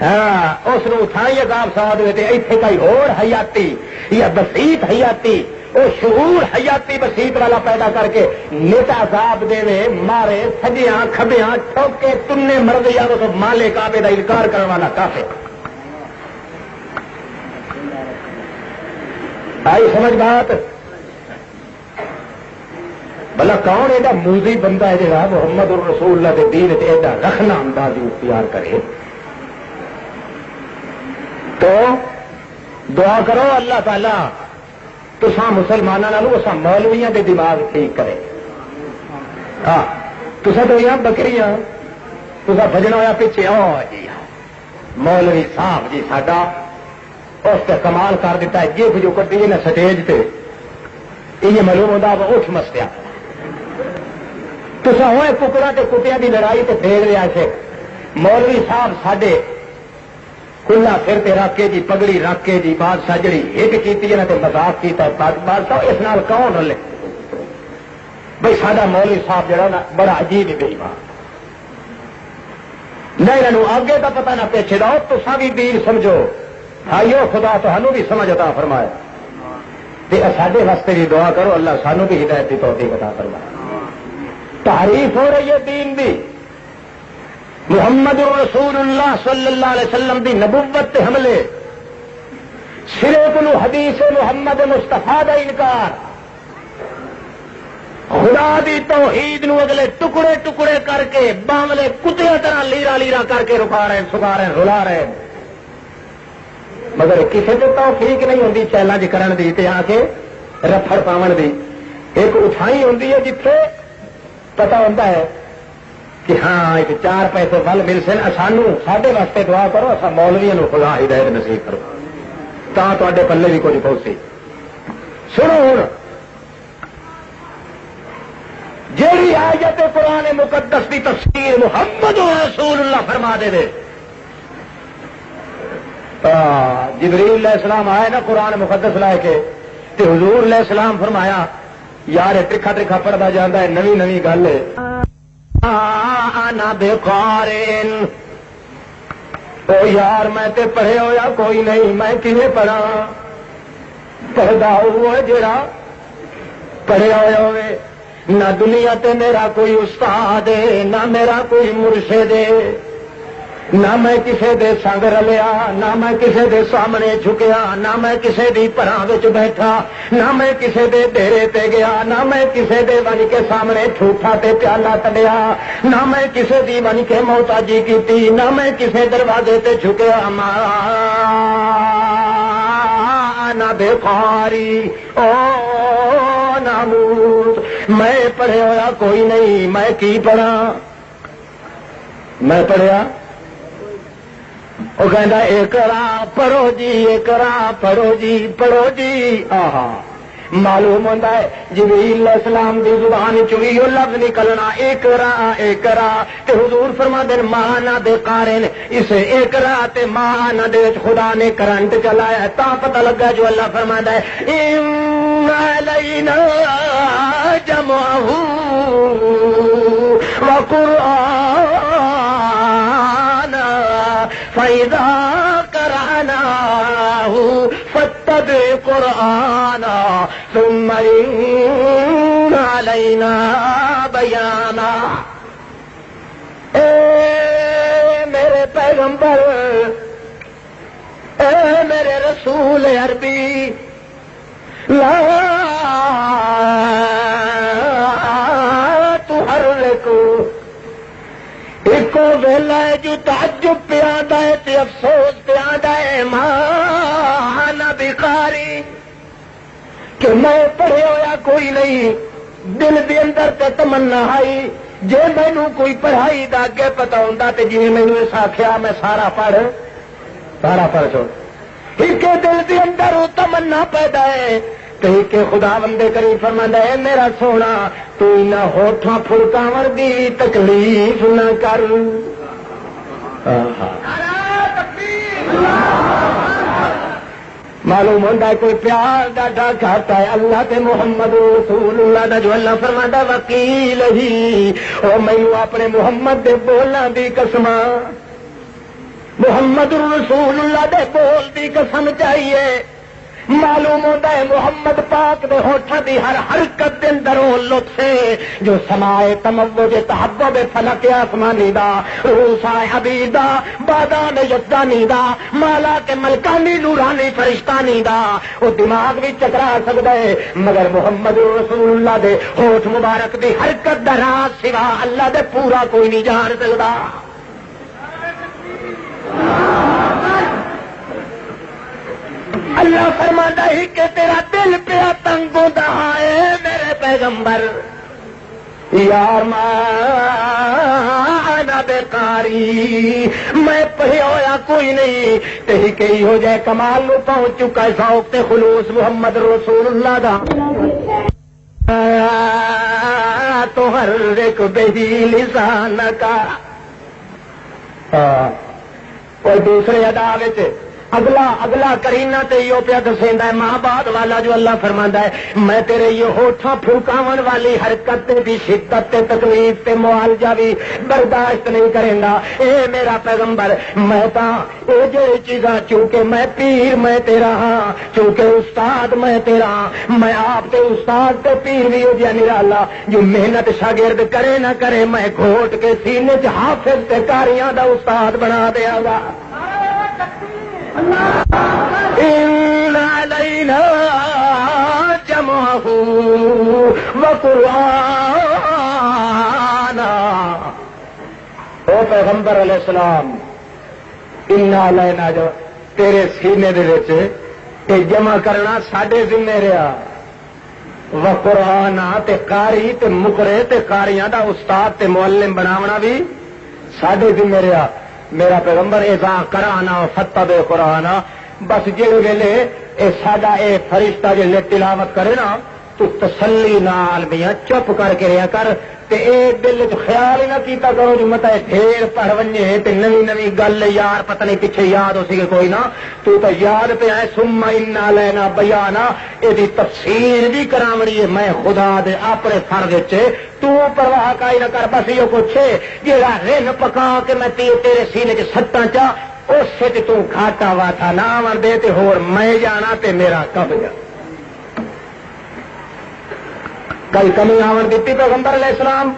Speaker 1: ہاں اس نو اٹھائی عذاب سواد ہوئے تھے ایتھے کئی اور حیاتی یا بسیط حیاتی وہ شعور حیاتی بسیط والا پیدا کر کے نیتا عذاب دے مارے سجیاں کھبیاں ٹھوکے تنے مرد یا تو مالے کعبے دا انکار کرنے والا کافر آئی سمجھ بات بلا کون ایڈا موزی بندہ ہے جناب محمد الرسول اللہ کے دین ایڈا رکھنا انداز اختیار کرے دعا کرو اللہ تعالی تساں مسلمانوں اسا مولویاں دے دماغ ٹھیک کرے. ہاں تسا تو یہاں بکریاں تسا بجنا ہوا پیچھے جی مولوی صاحب جی ساڈا اس سے کمال کر دیتا ہے جی جو کٹی نا سٹیج پہ یہ معلوم ہوتا وہ اٹھ مسیا تسا ہوئے ککڑا تے کٹیا کی لڑائی تے پھیر لیا سے مولوی صاحب ساڈے کلا پھر تے رکھ کے جی پگڑی رکھ کے جی بادشاہ جڑی ہٹ کی مذاق کیا بادشاہ اس نال کون ہلے بھائی ساڈا مولوی صاحب جڑا نا بڑا عجیب بے ایمان نہ انہوں آگے کا پتا نہ پیچھے رہو تو بھی دین سمجھو بھائیو خدا تو بھی سمجھ عطا فرمائے ساڈے واسطے بھی دعا کرو اللہ سانو بھی ہدایت کی توفیق عطا فرمائے. تعریف ہو رہی ہے دین دی محمد رسول اللہ صلی اللہ علیہ وسلم دی نبوت تے حملے سرے کو حدیث محمد مصطفیٰ دا انکار خدا دی توحید نو اگلے ٹکڑے ٹکڑے کر کے باملے کتیا طرح لیرا لیرا کر کے رکا رہے سکا رہے رلا رہے مگر کسی کو توفیق نہیں ہوتی چیلنج کرن دی تے آ کے رفڑ پاون دی ایک اٹھائی ہوتی ہے جتھے پتا ہوتا ہے کہ ہاں ایک 4 پیسے ول مل سن سانو ساڈے واسطے دعا کرو اصا مولویاں نو خدا ہدایت نصیب کرو تا تواڈے پلے بھی کچھ پہنچے. سنو ہن جیڑی آیت قرآن مقدس کی تفسیر محمد رسول اللہ فرما دے جبریل علیہ السلام آئے نا قرآن مقدس لائے کے تے حضور علیہ السلام فرمایا یار ترکھا ترکھا پڑھتا جاتا ہے نوی نوی گل ہے بے قارن او یار میں تے پڑھے ہویا کوئی نہیں میں کیویں پڑھا پڑھدا ہوا جڑا پڑھیا ہوا ہوئے نہ دنیا تے میرا کوئی استاد ہے نہ میرا کوئی مرشد ہے نہ میں کسے دے سنگ رلیا نہ میں کسے دے سامنے جھکیا نہ میں کسے دی پراں وچ بیٹھا نہ میں کسے دے ڈیرے تے گیا نہ میں کسے دے ون کے سامنے ٹھوٹا تے پیالہ تڑیا نہ میں کسے دی ون کے محتاجی کیتی نہ میں کسے دروازے تے جھکیا نہ بےخاری او ناموس میں پڑھے ہویا کوئی نہیں میں کی پڑھا میں پڑھیا وہ کہندا اقرا پڑھو جی اقرا پڑھو جی پڑھو جی آہا معلوم ہوتا ہے جبریل علیہ السلام دی زبان چوی وہ لفظ نکلنا اقرا اقرا تے حضور فرما دے مانا بے قارن اسے اقرا تے مانا دے خدا نے کرنٹ چلایا تا پتہ لگا جو اللہ فرماتا ہے ان علینا جمعہ وقرآن فَإِذَا قَرَأْنَاهُ فَاتَّبِعْ قُرْآنَا ثُمَّ إِنَّ عَلَيْنَا بَيَانًا. اے میرے پیغمبر اے میرے رسول عربی لا تحرکو ایک ویلا ہے جو تعجب پہ آتا ہے تے افسوس پہ آتا ہے مانا بخاری کہ میں پڑھے ہویا کوئی نہیں دل دے اندر تے تمنا آئی جے مینوں کوئی پڑھائی دا اگے پتا ہوندا تے جی مینوں اس آکھیا میں سارا پڑھ چھوڑ ایک دل دے اندر وہ تمنا پیدا ہے کہ خدا بندے کریم فرماندا ہے میرا سونا تو نہ ہوٹھاں پھڑکاون دی تکلیف نہ کر. معلوم ہوتا ہے کوئی پیار ڈاڈا کھاتا ہے اللہ تے محمد رسول اللہ دا جو اللہ فرماندا وکیل ہی او مینوں اپنے محمد دے بولن دی قسم محمد رسول اللہ دے بول دی قسم چاہیے. معلوم ہوتا ہے محمد پاک دے ہوٹھاں دی ہر حرکت دے اندر وہ لطف ہے جو سمائے تموج تحبب فلک آسمانی دا روسائے حبیب دا بادان یزدانی دا مالا کے ملکانی نورانی فرشتانی دا وہ دماغ بھی چکرا سکتا ہے مگر محمد رسول اللہ دے ہوٹھ مبارک دی حرکت دا راز سوا اللہ دے پورا کوئی نہیں جان سکتا. اللہ فرماتا ہی کہ تیرا دل پیا تنگ ہوتا ہے میرے پیغمبر یار مانا بیکاری میں پڑھیا ہوا کوئی نہیں تھی کئی ہو جائے کمال نو پہنچ چکا ہے ذوق تے خلوص محمد رسول اللہ دا تو ہر ایک بہی لسان کا اور دوسرے ادا اگلا کرینا تے یو پیا دسیندا ہے ماں بعد والا جو اللہ فرماندا ہے میں تیرے یہ ہوٹھاں پھلکاون والی حرکت دی شدت تے تکلیف تے معالجہ بھی برداشت نہیں کریں گا اے میرا پیغمبر میں تا اے جو چیزاں چونکہ میں پیر میں تیرا ہاں چونکہ استاد میں تیرا ہاں میں آپ تے استاد تے پیر بھی ہو جا نرالا جو محنت شاگرد کرے نہ کرے میں گھوٹ کے سینے چ حافظ تے قاریاں دا استاد بنا دیا گا إن علينا جمعه وقرآنا او پیغمبر علیہ السلام ان علینا جو تیرے سینے دے وچ تے جمع کرنا ساڈے ذمہ رہا وقرآنا تے قاری تے مقرئ تے قاریاں دا استاد تے معلم بناونا بھی ساڈے ذمہ رہا میرا پیغمبر اذا قرانا فتبع قرانا بس جے ویلے اے ساڈا اے فرشتہ جے تلاوت کرے نا تو تسلی نال میاں چپ کر کے رہیا کر تے اے دل وچ خیال ہی نہ کیتا کرو جو متا ڈھیر پڑھ ونجے تے نویں گل یار پتہ نہیں پیچھے یاد ہو سی کہ کوئی نہ تو یاد پہ آئے ثم انا لینا بیانا اے دی تفسیر بھی کراونی ہے میں خدا دے اپنے فرض وچ تو پرواہ کائی نہ کر بس یہ کچھ ہے جیڑا رن پکا کے میں تیرے سینے چ سٹاں چا اس سے تو گھاٹا وا تھا نہ آن دے تے ہور میں جانا تے میرا کب جا کئی کمی آن دیتی پیغمبر علیہ السلام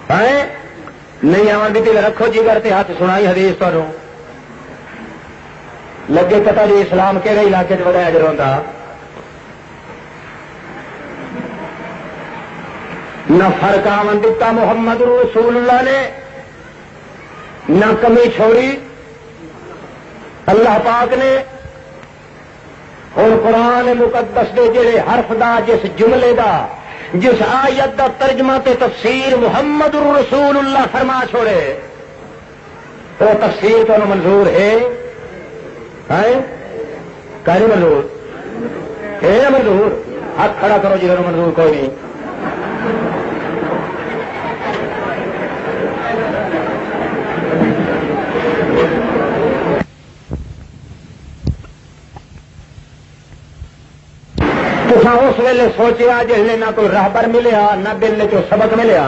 Speaker 1: نہیں آن دیتی رکھو جگر تے ہاتھ سنائی حدیث تو لگے پتہ جی اسلام کہڑے علاقے چ بڑا اجر ہوندا نہ فرق آن دیتا محمد رسول اللہ نے نہ کمی چھوڑی اللہ پاک نے اور قرآن مقدس دے جڑے حرف دا جس جملے دا جس آیت دا ترجمہ تے تفسیر محمد رسول اللہ فرما چھوڑے وہ تفسیر تو منظور ہے کہ منظور ہے نا منظور ہاتھ کھڑا کرو جی منظور کوئی نہیں اس ویلے سوچیا جس نے نہ کوئی راہبر ملیا نہ دل چ سبق ملیا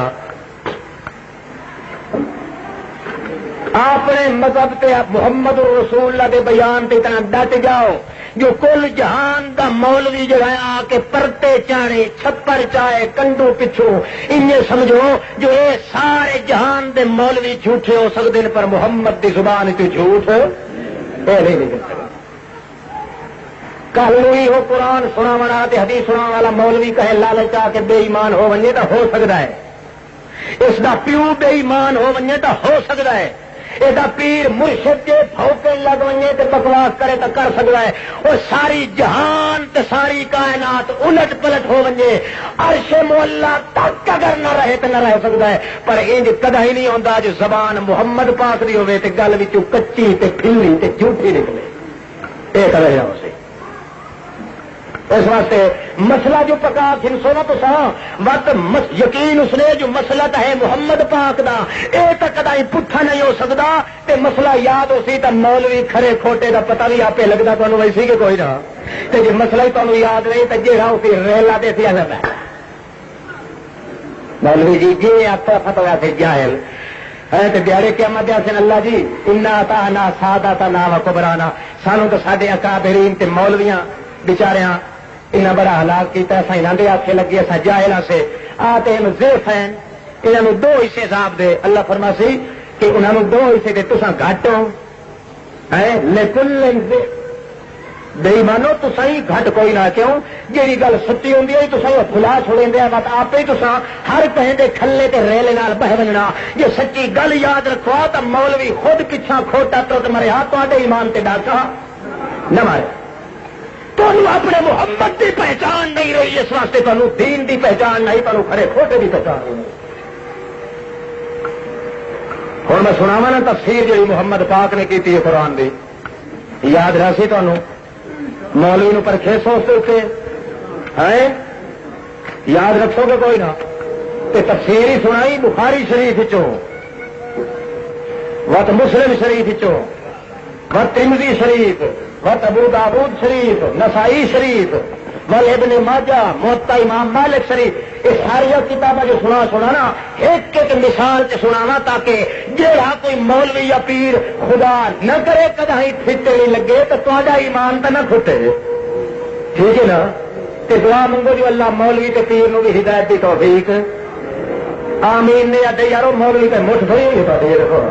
Speaker 1: اپنے مذہب تے محمد رسول اللہ دے بیان تے اتنا ڈٹ جاؤ جو کل جہان دا مولوی جڑا آ کے پرتے چاڑے چھپر چاہے کنڈو پچھو انہیں سمجھو جو اے سارے جہان دے مولوی جھوٹے ہو سکتے ہیں پر محمد دی زبان تے جھوٹ نہیں نکل سکتا کل ہو قرآن سنا والا حدیث سنا والا مولوی کہے لالچ آ کے بے ایمان ہو ونجے تو ہو سکتا ہے اس دا پیو بے ایمان ہو ونجے تو ہو سکتا ہے یہ پیر مرشد کے پھوکے لگ ونجے تو بکواس کرے تو کر سکتا ہے اور ساری جہان تے ساری کائنات الٹ پلٹ ہو ونجے عرش مولا تک اگر نہ رہے تو نہ رہ سکتا ہے پر انج کدا ہی نہیں ہوتا جو زبان محمد پاک دی ہوے تے گل وچوں کچی تے پھلی تے جھوٹی نکلے یہ کرے جاؤ سی اس واسطے مسئلہ جو پکا کھنسو نا تو وقت یقین اس نے جو مسئلہ ہے محمد پاک دا اے تک کدی پٹھا نہیں ہو سکتا تے مسئلہ یاد ہو سی تو مولوی کھڑے کھوٹے دا پتہ بھی آپ لگتا تمہیں ویسی کہ کوئی نہ تے جی مسئلہ ہی تمہیں یاد نہیں تو جہاں اسی ریلا دے سی ہے مولوی جی جی آپ فتوا سے جاہل دیاڑے کیا مدیا سن اللہ جی انا تا سادہ تا نا کبرانا سانو تو سڈے اکابرین تے مولویاں بچاریاں انہیں بڑا ہلاک کیا انہوں نے آخے لگی اصا جاہل سے آتے زیف ہیں انہوں دو حصے صاحب دے اللہ فرما سی کہ انہوں دو حصے دے تسا گھٹ ہو لیکن بے ایمانو تسا ہی گھٹ کوئی نہ کیوں جی گل سچی ہوں تسا بلا چھوڑیں بات آپ ہی تسا ہر کہیں دے کھلے تے ریلے نال بہ بجنا جی سچی گل یاد رکھو تو مولوی خود پچھا کھوٹا تو مرے ہاتھ تے ایمان تے ڈاکا نہ مارے اپنے محمد کی پہچان نہیں رہی، اس واسطے تمہیں دین کی پہچان نہیں، تمہیں کھڑے کھوٹے کی پہچان نہیں۔ ہوں میں سناوا نا تفسیر جی محمد پاک نے کی قرآن کی، یاد رہا سی تمہوں مولوی نو پرکھے سوچتے ہے، یاد رکھو گے کوئی نہ؟ تفسیر ہی سنائی بخاری شریف چوں، وت مسلم شریف چوں، وت ترمذی شریف، وت ابو داؤد شریف، نسائی شریف، ول ابن ماجہ، موطا امام مالک شریف، یہ ساری کتابیں جو سنا نا ایک ایک مثال سے سناوا، تاکہ جہاں کوئی مولوی یا پیر خدا نہ کرے کدا ہی پھٹے نہیں لگے تو تا ایمان تو نہ کھٹے، ٹھیک ہے نا؟ تے دعا منگو جو اللہ مولوی تے پیر نو بھی ہدایت دی توفیق آمین نے اڈے یارو مولوی تے مٹھ تھوڑی ہوئی تو دیکھو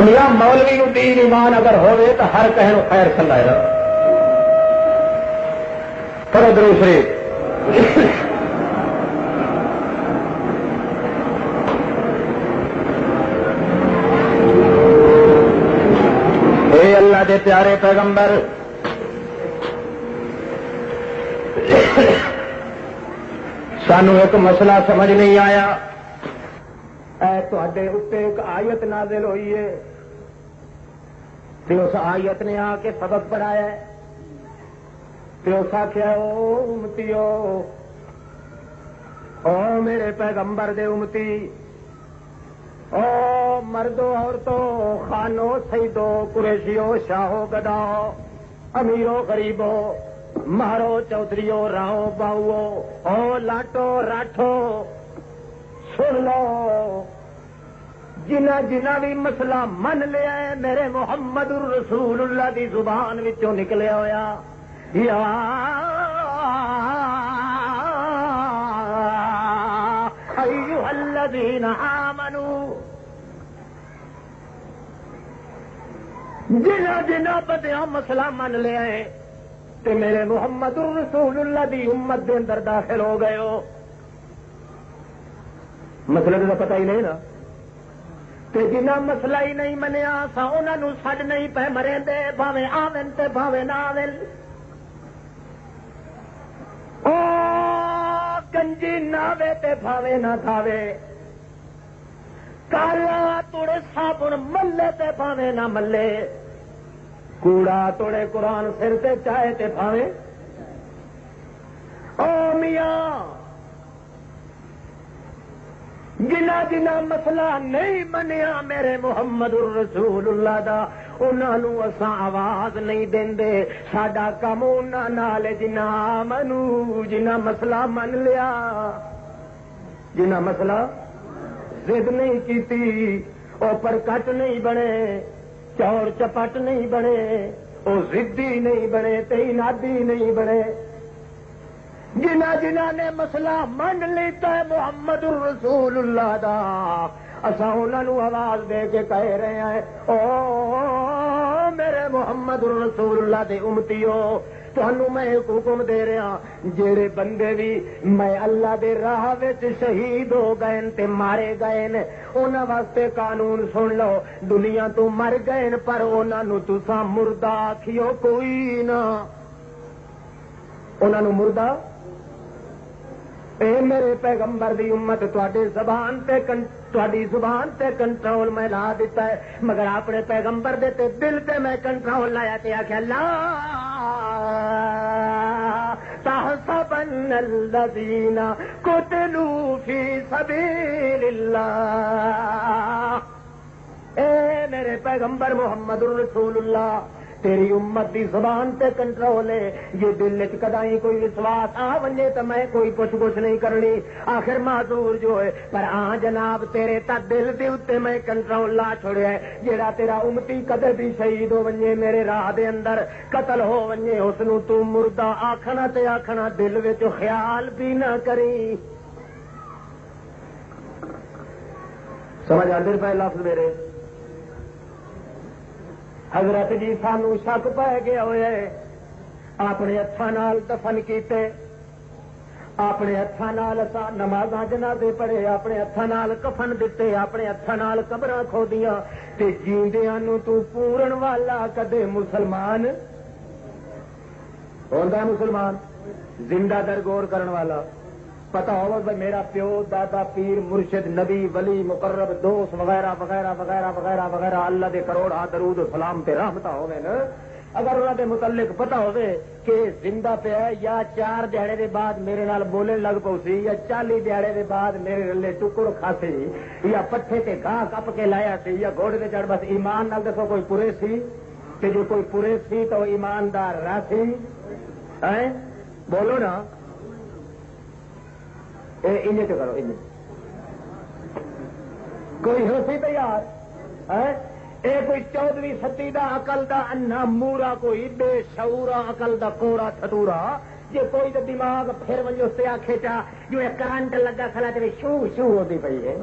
Speaker 1: میاں مولوی نو دین ایمان اگر ہوئے تو ہر کہے نو خیر سلائے گا۔ کرو درود شریف۔ اے اللہ دے پیارے پیغمبر، سانو ایک مسئلہ سمجھ نہیں آیا، اے تواڈے اتے ایک آیت نازل ہوئی ہے، تے اس آیت نے آ کے سبق پڑھایا ہے، تے اس آخیا او امتیو، او میرے پیغمبر دے امتی، او مردو عورتوں، خانو سیدو، قریشیو، شاہو گداؤ، امیرو غریبو، مہارو چودھریو، راؤ باؤو، او لاٹو راٹھو، سن لو، جنہ جنہ بھی مسئلہ من لیا ہے میرے محمد الرسول اللہ دی زبان وچوں نکلیا ہویا، یا ایھا الذین آمنوا، جنہ جنہ بدیاں مسئلہ من لیا ہے تے میرے محمد الرسول اللہ دی امت دے اندر داخل ہو گئے ہو، مسئلے کا پتہ ہی نہیں نا، تے جنہ مسئلہ ہی نہیں منیا سا انہاں نو سڈ نہیں پہ مرے دے، بھاویں آون تے بھاویں نہ آون، او گنجی ناوے تے بھاویں نہ تھاوے، کالا توڑے صابن ملے تے بھاویں نہ ملے، کوڑا توڑے قرآن سر تے چاہے تے بھاویں، او میاں جنہ جنہ مسئلہ نہیں منیا میرے محمد الرسول اللہ دا، انہاں نو اساں آواز نہیں دیندے، ساڈا کم انہاں نال جنہ آمنو، جنہ مسئلہ من لیا، جنہ مسئلہ ضد نہیں کیتی، او پر کٹ نہیں بنے، چور چپٹ نہیں بنے، او ضدی نہیں بنے، تے انادی نہیں بنے، جنہ جنہ نے مسئلہ من لیتا ہے محمد الرسول اللہ دا، اساں انہاں نو آواز دے کے کہہ رہے ہیں، او میرے محمد الرسول اللہ دے امتیو، تھانوں میں ایک حکم دے رہا، جڑے بندے بھی میں اللہ دے راہ وچ شہید ہو گئے تے مارے گئے نے، انہاں واسطے قانون سن لو، دنیا تو مر گئے پر انہاں نو تساں مردہ آکھیو کوئی نہ، انہاں نو مردہ، اے میرے پیغمبر دی امت، تواڈی زبان تے کنٹرول میں لا دیتا ہے، مگر اپنے پیغمبر دے تے دل تے میں کنٹرول لایا تے آخیا لا تحسبن الذین قتلوا فی سبیل اللہ، اے میرے پیغمبر محمد الرسول اللہ، تیری امت دی زبان تے کنٹرول ہے، یہ دل چ کدائی کوئی وشواس آ ونجے تو میں کوئی پوچھ گچھ نہیں کرنی، آخر معذور جو ہے، پر آ جناب تیرے تا دل دے اتے میں کنٹرول لا چھوڑیا ہے، جیڑا تیرا امتی کدے بھی شہید ہو ونجے میرے راہ دے اندر قتل ہو ونجے، اس نو تو مردہ آکھنا تے آکھنا دل وچ خیال بھی نہ کری۔ سمجھ آندے پے لفظ میرے؟ حضرت جی سانو شک پہ گیا ہوئے، اپنے ہاتھاں نال دفن کیتے، اپنے ہاتھاں نال نمازاں جنازے پڑھے، اپنے ہاتھاں نال کفن دتے، اپنے ہاتھاں نال قبراں کھودیاں، تے جیندیاں نو تو پورن والا کدے مسلمان ہوندا مسلمان زندہ درگور کرن والا پتہ ہو بھائی میرا پیو دادا پیر مرشد نبی ولی مقرب دوست وغیرہ وغیرہ وغیرہ وغیرہ وغیرہ اللہ دے کروڑ درود و سلام تے رحمتاں ہوے نا اگر انہاں دے متعلق پتہ ہوے کہ زندہ پیا ہے یا 4 دہاڑے دے بعد میرے نال بولن لگ پوسی یا 40 دہاڑے دے بعد میرے رلے ٹکڑ کھاسی یا پٹھے تے گھاہ کپ کے لایا سی یا گھوڑے تے چڑھ بس ایمان نال دسو کوئی پورے سی تے جو کوئی پورے سی تو ایماندار رہ سی ہیں بولو نا انہیں تو کرو انہیں کوئی ہو سی تیار اے کوئی 14ویں صدی دا عقل دا انا مورا کوئی بے شعورا عقل دا کوڑا ٹھٹورا جے کوئی تو دماغ پھر ونجو سے آکھے چا جو ایک کرنٹ لگا کھلا تے شو شو ہوتی پئی ہے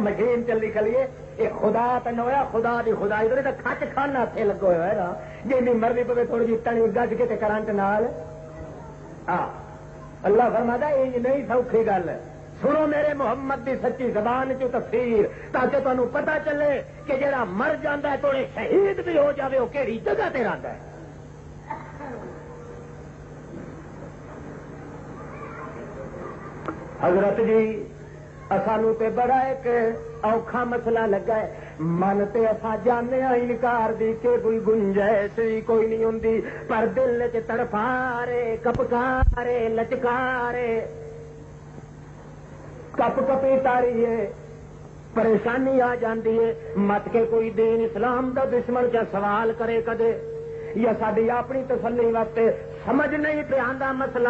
Speaker 1: مشین چلی کھلیے یہ خدا تو نویا خدا دی خدائی تو کھچ کھانا تھے لگو ہوئے ہے نا جی مرضی پہ تھوڑی جی تنی گج کے کرنٹ نال اللہ فرماتا یہ نہیں سوکھی گل سنو میرے محمد دی سچی زبان چ تفسیر تاکہ تمہیں پتا چلے کہ جڑا مر جاندہ ہے تھوڑے شہید بھی ہو جاوے وہ کہڑی جگہ تے رہندا ہے حضرت جی سانو تے بڑا ایک اوکھا مسئلہ لگا ہے من تے اساں جانے انکار دی کہ کوئی گنجائش کوئی نہیں ہوندی پر دل چ تڑپارے کپکارے لچکارے کپ کپی تاری ہے پریشانی آ جاندی ہے مت کے کوئی دین اسلام دا دشمن کیا سوال کرے کدے یا ساری اپنی تسلی واسطے سمجھ نہیں پہ آندا مسئلہ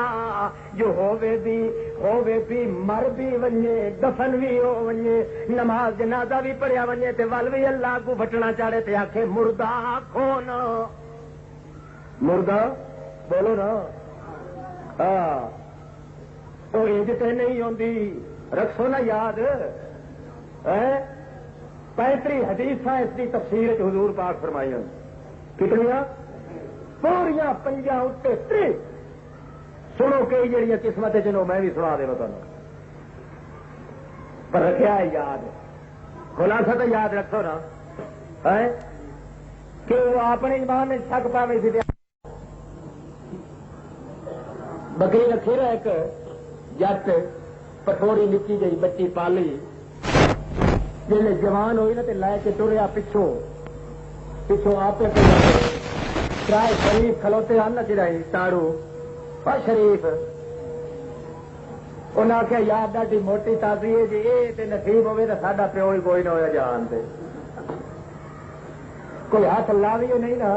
Speaker 1: جو ہووے بھی مر بھی ونجے دفن بھی ہو ونجے نماز جنازہ بھی پڑھیا ونجے تے ول بھی اللہ کو بٹنا چاڑے تے آکھے مردہ کون مردہ بولو نا وہ عزت نہیں ہوندی رکھو نا یاد 35 حدیثاں اس کی تفسیر حضور پاک فرمائی کتنیاں پوریا 5 اٹھے 3 سنو کئی جڑیاں قسمت چلو میں بھی سنا دے تمہیں پر رکھا ہے یاد خلاصہ تو یاد رکھو نا کہ وہ اپنے ایمان میں شک پاوے سی بکری رکھی رہا ایک جٹ پٹوری نکی گئی بچی پالی جی جوان ہوئی نا تو لے کے ٹریا پچھوں آپ چائے شریف کھلوتے ہیں نہ چڑائی تاڑو اور شریف انہیں آخیا یاد ڈاڈی موٹی تازی ہے جی یہ نصیب ہوئے تو ساڈا پیو ہی کوئی نہ ہوا جان سے کوئی ہاتھ لاویے نہیں نا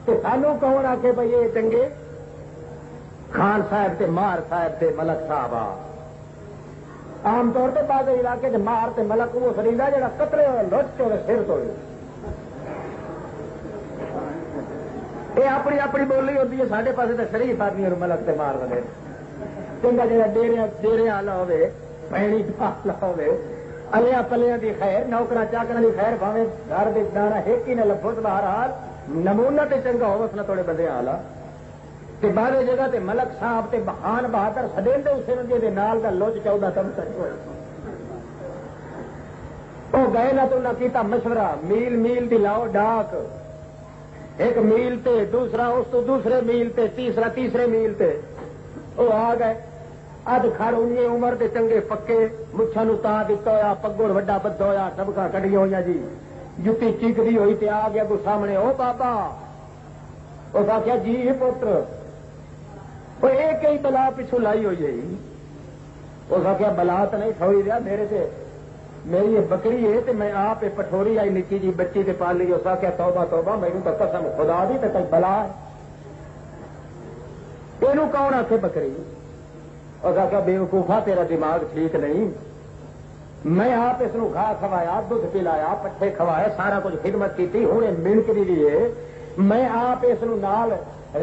Speaker 1: تو سانو کون آ کے بھائی یہ چنگے خان صاحب تے مار صاحب تے ملک صاحب عام طور پہ بعض علاقے چ مار تے ملک وہ سریندا جڑا قطرے ہوئے لٹ کے سر توڑے یہ اپنی اپنی بولی ہوتی ہے سارے پاس تو شریف آدمی اور ملک تے مار دے چنگا جا ڈیرے والا ہوے پینی والا ہوے الیا پلیا دی خیر نوکرا چاکرا دی خیر بھاوے گھر دے دانا ایک ہی نہ لفظ بہرحال نمونہ تے چنگا ہو اس نہ تھوڑے بندے آلا تے بعد جگہ تے ملک صاحب تے بخان بہادر سدیندے اسے بندے دے نال دا لوچ 14 تم تک ہوئے وہ گئے نہ تو نہ کیتا مشورہ میل دی لاؤ ڈاک ایک میل تے دوسرا اس تو دوسرے میل تے تیسرا تیسرے میل تے وہ آ گئے اد کھڑ انہیں عمر دے چنگے پکے مچھا نو تا دتا ہویا پگوڑ وڈا بدھا ہویا سبکا کٹیاں ہوئی جی جتی چیکدی ہوئی تے آ گیا کو سامنے او بابا اس آخیا جی پوتر وہ ایک ہی بلا پچھو لائی ہوئی ہے اس آخیا بلا تو نہیں سوئی رہا میرے سے میری یہ بکری ہے تو میں آپ پٹھوری آئی نکی جی بچی تے پال لی اس آخیا توبہ توبہ میرے تو قسم خدا دی تو کئی بلا ہے یہ کون آخے بکری اس آخیا بے وقوفا تیرا دماغ ٹھیک نہیں میں آپ اس نو گھا کھوایا دودھ پلایا پٹھے کھوائے سارا کچھ خدمت کی ہوں منٹ کے لیے میں آپ اس نو نال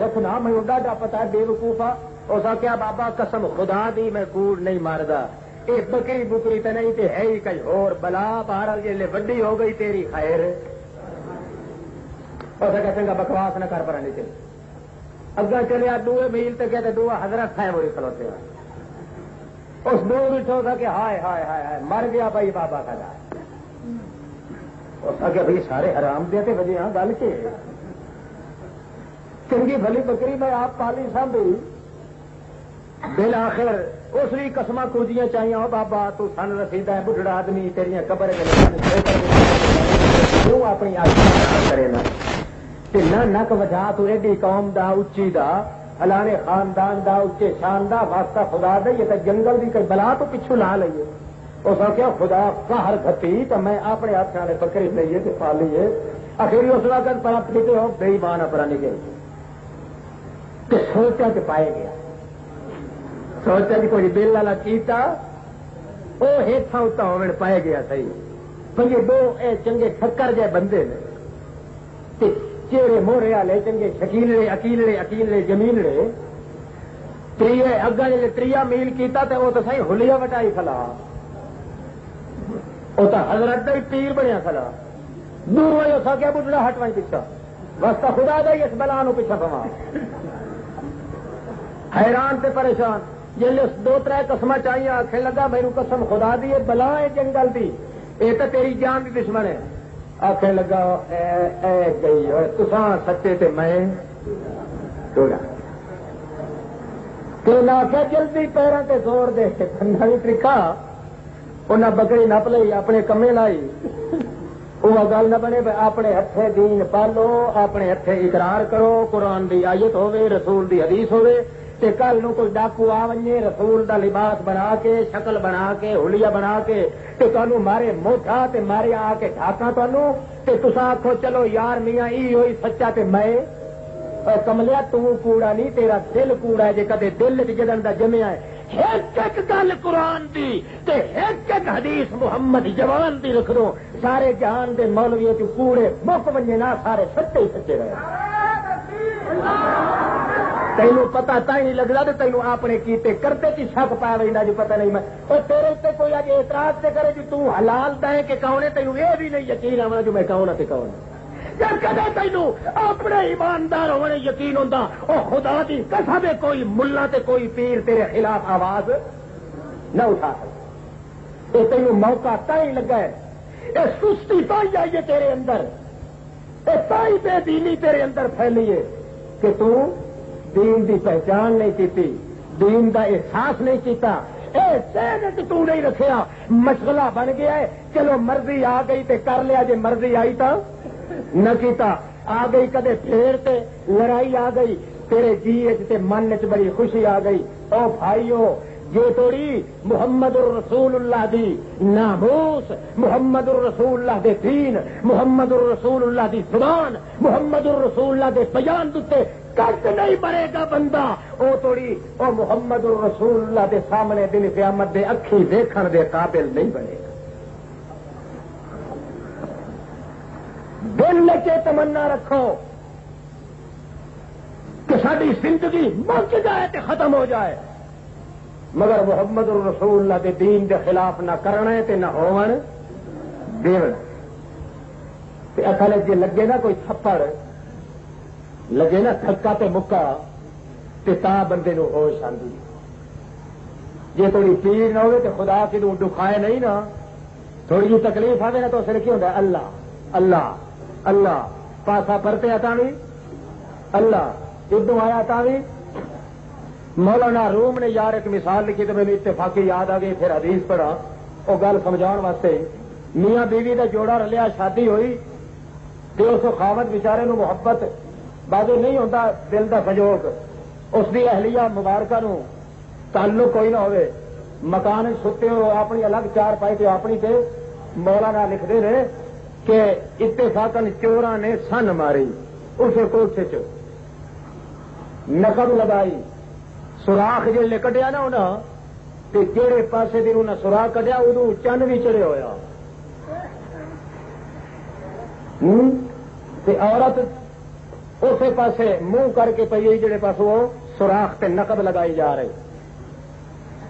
Speaker 1: رکھنا میں ڈاڈا پتا بے وقوفا اس آخیا بابا قسم خدا دی میں کوڑ نہیں ماردا یہ بکری بکری تو نہیں تے ہے ہی کئی اور بلا بہرحال جی وڈی ہو گئی تیری خیر اس آخیا چنگا بکواس نہ کر پڑا چلے اگا چلے دوے میل تے گیا دو حضرت صاحب ہوئی کھلوتے ہیں اس دو مٹھو تھا کہ ہائے ہائے ہائے ہائے مر گیا بھائی بابا کا اس آگے بھائی سارے حرام دے تے وجہ ہاں گل کے چنگی بھلی بکری میں آپ پالی سامبھی بالآخر اس لیے قسماں کھوجیاں چاہیے ہو بابا تو سن رسیدہ ہے بڑھڑا آدمی تیریاں قبر کیوں اپنی آدمی کرے نا نہ نک وجہ تو ایڈی قوم دا اچھی دا فلانے خاندان دا اچے شان دا واسطہ خدا دے یہ تو جنگل دی کوئی بلا تو پچھو لا لئیے اس کیا خدا قہر گھٹی تو میں اپنے ہاتھ والے بکری لئیے تو پا لیے آخری اس وقت پر آپ نکلے ہو بے ایمان اپنا نکل کہ سوچا کہ پائے گیا سوچا کہ کوئی بل والا کیتا وہ ہیٹھا اتنا ہومن پائے گیا صحیح پر یہ دو اے چنگے ٹھکر جائے بندے نے چہرے موہرے والے چنگے شکیلڑے اکیلڑے جمیلڑے تریے اگا جی تریا میل کیتا تے وہ تو صحیح ہلیا وٹائی کھلا وہ تو حضرت کا ہی پیر بنیا کھلا دور والی سا کیا بڑھڑا ہٹوائی پیچھا واسطہ خدا دا ہی اس بلا نو پیچھا پوا حیران تے پریشان جی دو تر قسم چاہیے آخر لگا میرے قسم خدا دی بلا ہے جنگل دی یہ تو تیری جان دی دشمن ہے آخر لگا اے گئی اور تساں سچے تے میں ٹوڑا تو نہ آخیا جلدی پیروں تے زور دے بندہ بھی ترکھا انہیں بکری نپ لئی اپنے کمے لائی وہ گل نہ بنے اپنے ہتھے دین پالو اپنے ہتھے اقرار کرو قرآن دی آیت ہوے رسول دی حدیث ہوے تے کل نو کوئی ڈاکو آ ونجے رسول دا لباس بنا کے شکل بنا کے ہولیا بنا کے تے تانوں مارے موٹا تے مارے آ کے ڈھاکا تانوں تے تساں آکھو چلو یار میاں ای ہوئی سچا تے میں کملیا تو کوڑا نہیں تیرا دل کوڑا ہے جے کدے دل وچ جدن دا جمیا ہے ایک ایک گل قرآن دی تے ایک ایک حدیث محمد جوان دی رکھ دو سارے جہان دے مولویوں تے کوڑے مک ونجے نہ سارے سچے ہی سچے رہے تینوں پتا تا ہی نہیں لگتا تو تینوں اپنے کیتے کرتے کی شک پا لینا جو پتہ نہیں میں اور تیرے اتنے کوئی اج اعتراض سے کرے جو تو حلال دیں کہ کون ہے تینوں یہ بھی نہیں یقین آنا جو میں کون ہے کون جب کدے تینوں اپنے ایماندار ہونے یقین ہوتا وہ خدا دی قسم کوئی ملا تے کوئی پیر تیرے خلاف آواز نہ اٹھا سکے یہ تینوں موقع تا ہی لگا ہے یہ سستی پائی آئی ہے تیرے اندر یہ تائی بے دینی تیرے اندر پھیلی ہے کہ تو دین دی پہچان نہیں کیتی دین دا احساس نہیں کیتا اے ذہن تو نہیں رکھیا مشغلہ بن گیا ہے چلو مرضی آ گئی تے کر لیا جے مرضی آئی تا نہ کیتا آ گئی کدے پھیر تے لڑائی آ گئی تیرے جی تے من چ بڑی خوشی آ گئی او بھائیو یہ توڑی محمد الرسول اللہ دی ناموس محمد الرسول اللہ دے دین محمد الرسول اللہ دی زبان محمد الرسول اللہ دے بیان دتے کٹ نہیں مرے گا بندہ او توڑی او محمد الرسول اللہ دے سامنے دن قیامت دے اکھی دیکھن دے قابل نہیں بنے گا دل کے تمنا رکھو کہ ساری زندگی مک جائے تے ختم ہو جائے مگر محمد الرسول اللہ دے دین دے خلاف نہ کرنا تے نہ ہون دیونا تے اصل جے لگے نا کوئی تھپڑ لگے نا تھکا تے مکا تے تا بندے نو ہوش آندی جے تھوڑی پیر نہ ہوئے تے خدا کدوں دکھائے نہیں نا تھوڑی جی تکلیف آئے نا تو اسے کی ہوتا ہے اللہ اللہ اللہ پاسا پرتے آتا بھی اللہ ادو آیا تا بھی مولانا روم نے یار ایک مثال لکھی تو میری اتفاقی یاد آ گئی پھر حدیث پڑھا وہ گل سمجھاؤ واسطے میاں بیوی کا جوڑا رلیا شادی ہوئی تو اس خاوند بیچارے نو محبت بازو نہیں ہوتا دل کا سجوگ اس کی اہلیہ مبارکہ نو تعلق کوئی نہ ہوئے مکان ستے ہو اپنی الگ چار پائی تے اپنی تے مولانا لکھتے رہے کہ اتفاقاً چوراں نے سن ماری اسے کوٹھے چ نقب لگائی سوراخ جلے کٹیا نا انہاں تے جہے پاسے دن انہیں سوراخ کٹیا ادو چند بھی چڑھے ہوا تے عورت اسی پاسے منہ کر کے پی جہے پاس وہ سوراخ تے نقب لگائی جا رہی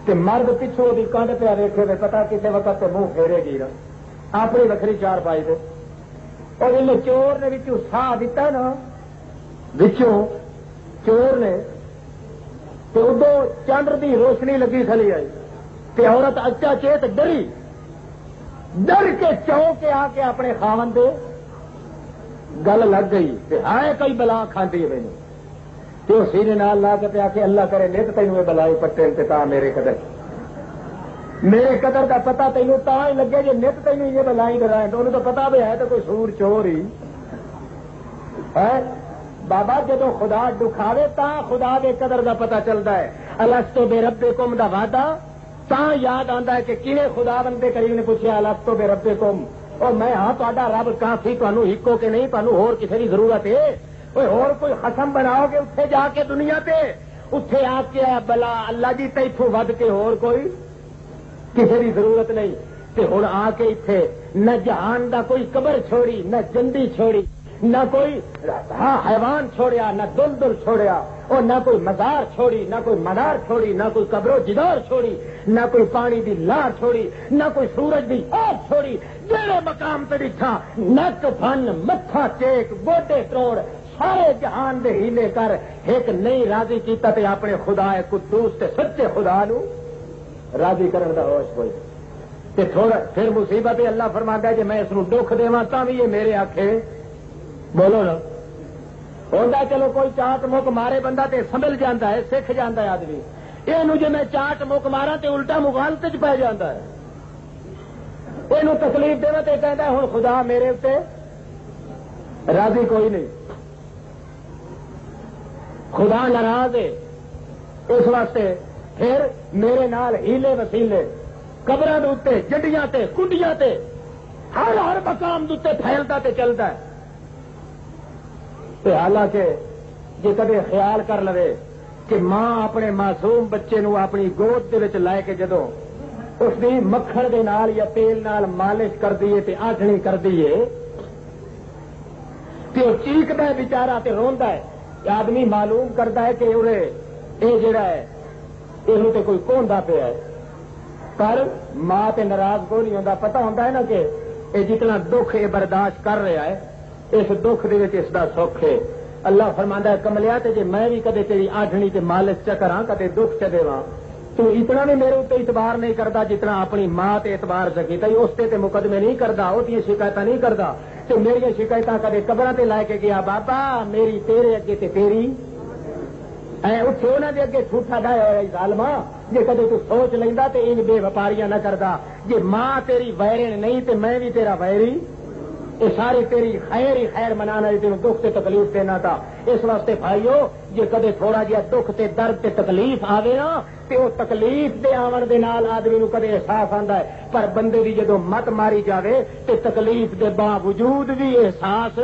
Speaker 1: تے مرد پچھوں دی کنڈ پہ ویکھے تے پتا کسی وقت تے منہ پھیرے گی نا اپنی وکری چار پائی دے اور جن چور نے بچوں ساہ دیتا نا بچوں چور نے تو ادو چاندر دی روشنی لگی تھلی آئی تے عورت اچا چیت ڈری
Speaker 2: ڈر کے چو کے آ کے اپنے خاوند دے گل لگ گئی ہائے کئی بلا کھاندی ہے مینوں تے او سینے نال لا کے تے آ کے اللہ کرے نت تینوں یہ بلائی پٹے تے تا میرے قدر کا پتہ تینوں تا ہی لگے جے نت تینوں یہ بلائی کرائیں تو انہوں تو پتا بھی ہے تو کوئی سور چور ہی ہے بابا جدو خدا دکھاوے تا خدا دے قدر کا پتہ چلتا ہے الستو بے ربکم دا وعدہ تا یاد آتا ہے کہ کنے خدا بندے کریم نے پوچھا الستو بے ربکم اور میں ہاں تہاڈا رب کافی تانوں ہکو کہ نہیں تانوں ہور کسے دی ضرورت ہے اوے ہور کوئی قسم بناؤ گے اتنے جا کے دنیا تے اتنے آ کے بلا اللہ جی تیتھوں ود کے ہور کوئی کسے دی ضرورت نہیں تے ہن آ کے اتنے نہ جہان دا کوئی قبر چھوڑی نہ جندی چھوڑی نہ کوئی حیوان چھوڑیا نہ دلدل چھوڑیا اور نہ کوئی مزار چھوڑی نہ کوئی منار چھوڑی نہ کوئی قبر و جدار چھوڑی نہ کوئی پانی دی لہر چھوڑی نہ کوئی سورج دی آگ چھوڑی جہے مقام تے بیٹھا نک فن متھا ٹیک گوڈے توڑ سارے جہان دے ہیلے کر ایک نہیں راضی کیتا تے اپنے خدا قدوس تے سچے خدا نو راضی کرن دا ہوش کوئی تے تھوڑا پھر مصیبت اللہ فرماندا ہے کہ میں اس نو دکھ دیواں تاں وی یہ میرے آکھے بولو نا ہوتا چلو کوئی چاٹ مک مارے بندہ تے سمجھ جاتا ہے سکھ جاتا ہے آدمی یہ جی میں چاٹ مک مارا تے الٹا مغالطے چ پی جاتا ہے یہ تکلیف دے تے کہتا ہے ہوں خدا میرے اتنے راضی کوئی نہیں خدا ناراض ہے اس واسطے پھر میرے نال ہیلے وسیلے قبراں دے اوتے جڈیاں تے کنڈیاں تے ہر مقام دے اوتے پھیلتا تے چلتا ہے حالانکہ جی کدے خیال کر لے کہ ماں اپنے معصوم بچے نو اپنی گود دے وچ لے کے جدو اس دی مکھن دے نال یا تیل نال مالش کر دیے تے آٹھنی کر دیے تے وہ چیخدا ہے بیچارہ تے روندا ہے آدمی معلوم کرتا ہے کہ اورے اے جڑا ہے یہ تے کوئی کوندا پیا ہے پر ماں تے ناراض کو نہیں ہوندا پتہ ہوندا ہے نا کہ اے جتنا دکھ یہ برداشت کر رہا ہے اس دکھ دے وچ اس دا سکھ ہے اللہ فرماندا ہے کملیا تے جے میں بھی کدے تیری آٹھنی تے مالش چکراں کدے دکھ چ دیواں تو اتنا بھی میرے اتنے اعتبار نہیں کرتا جتنا اپنی ماں تے اعتبار کیتا اس تے مقدمے نہیں کرتا وہ شکایت نہیں کرتا تو میری شکایت کدے قبراں تے لے کے گیا بابا میری تیرے اگے تے تیری اتنے انہوں نے اگے جھوٹا ڈایا ہوا ظالما جی کدے تو سوچ لینا تو ان بے وپاریاں نہ کرتا جی ماں تیری ویرن نہیں تے میں بھی تیرا ویری یہ ساری تیری خیر ہی خیر منانا تین دکھ تے تکلیف دینا تھا اس واسطے بھائیو جی کدے تھوڑا جہا دکھ تے درد تے تکلیف آوے نا تے وہ تکلیف دے آون دے نال آدمی نو کدے احساس آندا ہے پر بندے دی جدو مت ماری جاوے تے تکلیف دے باوجود بھی احساس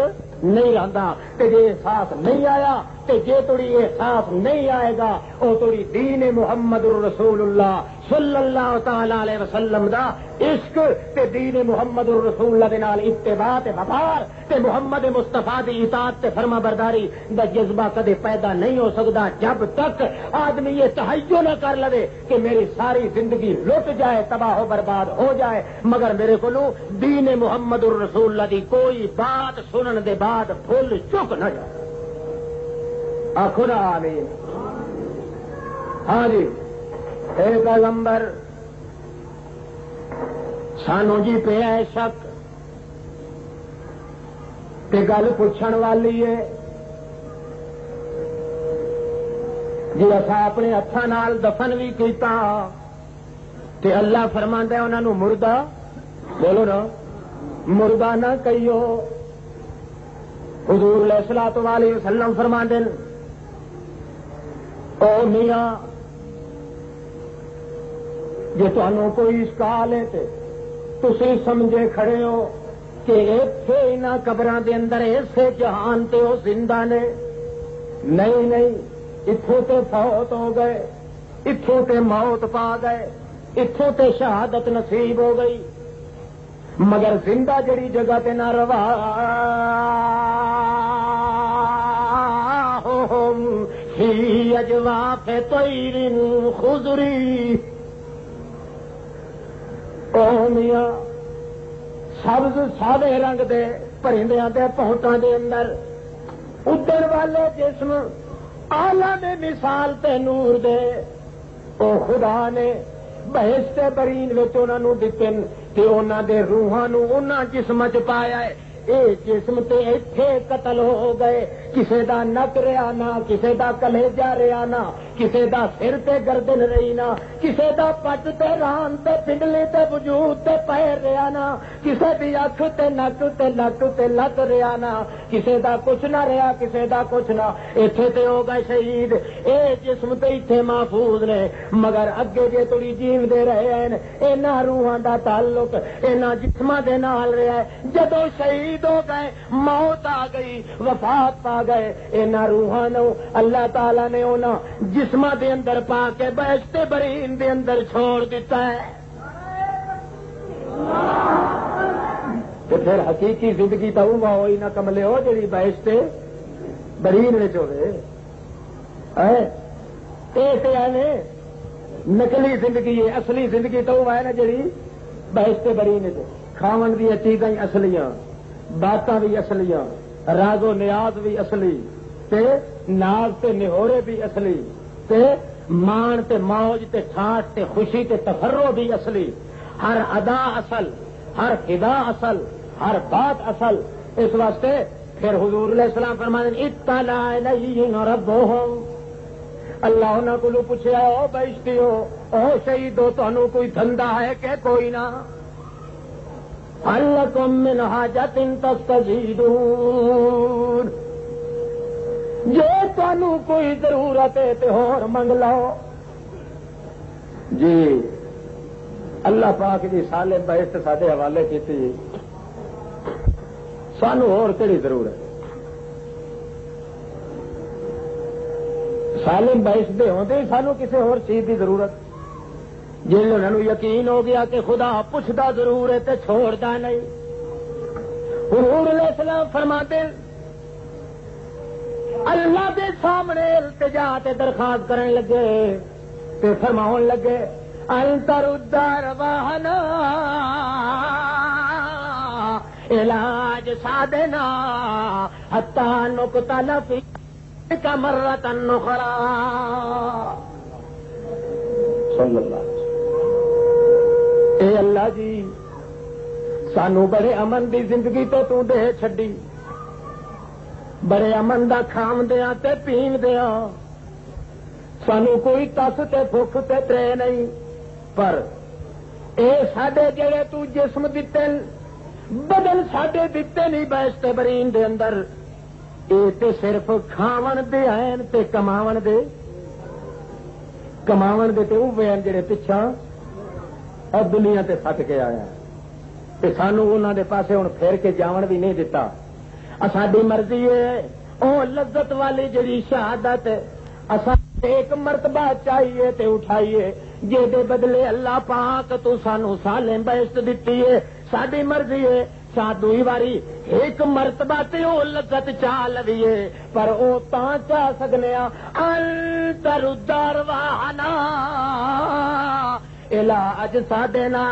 Speaker 2: نہیں رہندا تے جے احساس نہیں آیا تے جے تھوڑی احساس نہیں آئے گا او تھوڑی دین محمد رسول اللہ صلی اللہ تعالی علیہ وسلم دا عشق تے دین محمد رسول اللہ دے نال اتباع تے وفار تے محمد مصطفیٰ دی اطاعت تے فرما برداری دا جذبہ کدے پیدا نہیں ہو سکتا جب تک آدمی یہ تہیّؤ نہ کر لے کہ میری ساری زندگی لٹ جائے تباہ و برباد ہو جائے مگر میرے کو دین محمد الرسول اللہ دی کوئی بات سنن دے بعد بھول چک نہ جائے آخو نا آمین ہاں جی اے پیغمبر سانو جی پہ ہے شک تے گل پوچھن والی ہے جی اصا اپنے ہاتھوں نال دفن بھی کیتا تے اللہ فرماندا ہے انہاں نو مردہ بولو نا مردہ نہ کہیو حضور علیہ الصلوۃ والسلام فرماندے او میاں جے تانوں کوئی اشکال ہے تے تسی سمجھے کھڑے ہو کہ ایتھے انہاں قبراں دے اندر ایسے جہان تے او زندہ نے نہیں اتھوں تے فوت ہو گئے اتھوں تے موت پا گئے اتھوں تے شہادت نصیب ہو گئی مگر زندہ جڑی جگہ تے نہ روا فی اجواف طیر خضری میاں سبز سادے رنگ دے پرندیاں دے پہنٹاں دے اندر اڈن والے جسم عالم مثال تے نور دے او خدا نے بہشت برین وچ انہاں نوں دتن تے انہاں دے روحاں نو انہاں جسم چ پایا ہے. اے جسم تے ایتھے قتل ہو گئے. کسے دا نک رہا نہ, کسے دا کلیجہ رہا نہ, کسے دا سر تے گردن رہی نہ, کسے دا پٹ تے ران تے پنڈلی تے وجود تے پیر رہا نہ, کسے دی اکھ تے نک تے لک تے لت رہا نہ, کسے دا کچھ نہ رہا, کسے دا کچھ نہ. ایتھے تے ہو گئے شہید. اے جسم تے ایتھے محفوظ نے, مگر اگے جے تھوڑی جیون دے رہے ہیں. انہاں روحاں دا تعلق انہاں جسماں دے نال رہا ہے. جدوں شہید ہو گئے, موت آ گئی, وفات پا گئے, انہاں روحاں نو اللہ تعالی نے انہاں جسماں دے اندر پا کے بہشت برین دے اندر چھوڑ دیتا ہے. تو پھر حقیقی زندگی تو وہ ہوئی نہ کملے ہو جڑی بہشت برین وچ ہوے. نقلی زندگی ہے, اصلی زندگی تو وہ ہے نا جڑی بہشت برین وچ. کھاون دی چیزاں اصلیاں, باتاں بھی اصلیاں, راز و نیاز بھی اصلی, تے ناز تے نہورے بھی اصلی, تے مان تے موج تے ٹھاٹ تے خوشی تے تفرو بھی اصلی. ہر ادا اصل, ہر فدا اصل, ہر بات اصل. اس واسطے پھر حضور علیہ السلام فرماتے ہیں اطلع علیہم ربہم, اللہ انہاں کولوں پوچھیا او بہشتیو, او شہیدو, تانوں کوئی دھندا ہے کہ کوئی نہ؟ هل لکم من حاجت تستزیدون, جے تانوں کوئی ضرورت ہے تے ہور منگ لو. جی اللہ پاک دی سالم بہشت ساڈے حوالے کیتی, سانو ہور کیڑی ضرورت؟ سالم بہشت دے ہوندے سانو کسے ہور چیز دی ضرورت؟ جن انہوں یقین ہو گیا کہ خدا پوچھدا ضرور ہے تے چھوڑدا نہیں. حضور علیہ السلام فرماتے اللہ دے سامنے التجا تے درخواست کرن لگے تے فرماون لگے انت رد ارواحنا علاج سادنا حتی نقتل فیک مرۃ اخری. صلی اللہ علیہ وسلم. اے اللہ جی, سانو بڑے امن دی زندگی تو دے چھڈی, بڑے امن دا کھان دیا تے پین دیا, سانو کوئی تس تے بھوک تے ترے نہیں. پر اے ساڈے جڑے تو جسم دتے, بدن ساڈے دتے نہیں بہشت برین دے اندر, اے تے صرف کھاون دے ہیں تے کماون دے تے اوے ہیں جڑے پچھا اور دنیا تے سٹ کے آیا تے سانو انہاں دے پاسے ہن پھر کے جاون بھی نہیں دتا. ساڈی مرضی ہے او لذت والی جڑی شہادت اساں ایک مرتبہ چاہیے تے اٹھائیے, جے دے بدلے اللہ پاک تو سانو سالم بہشت دتی ہے. ساڈی مرضی ہے دوئی واری ایک مرتبہ تے او لذت چاہ لویے, پر او تاں چاہ سکنے انت رد ارواحنا الى اجسادنا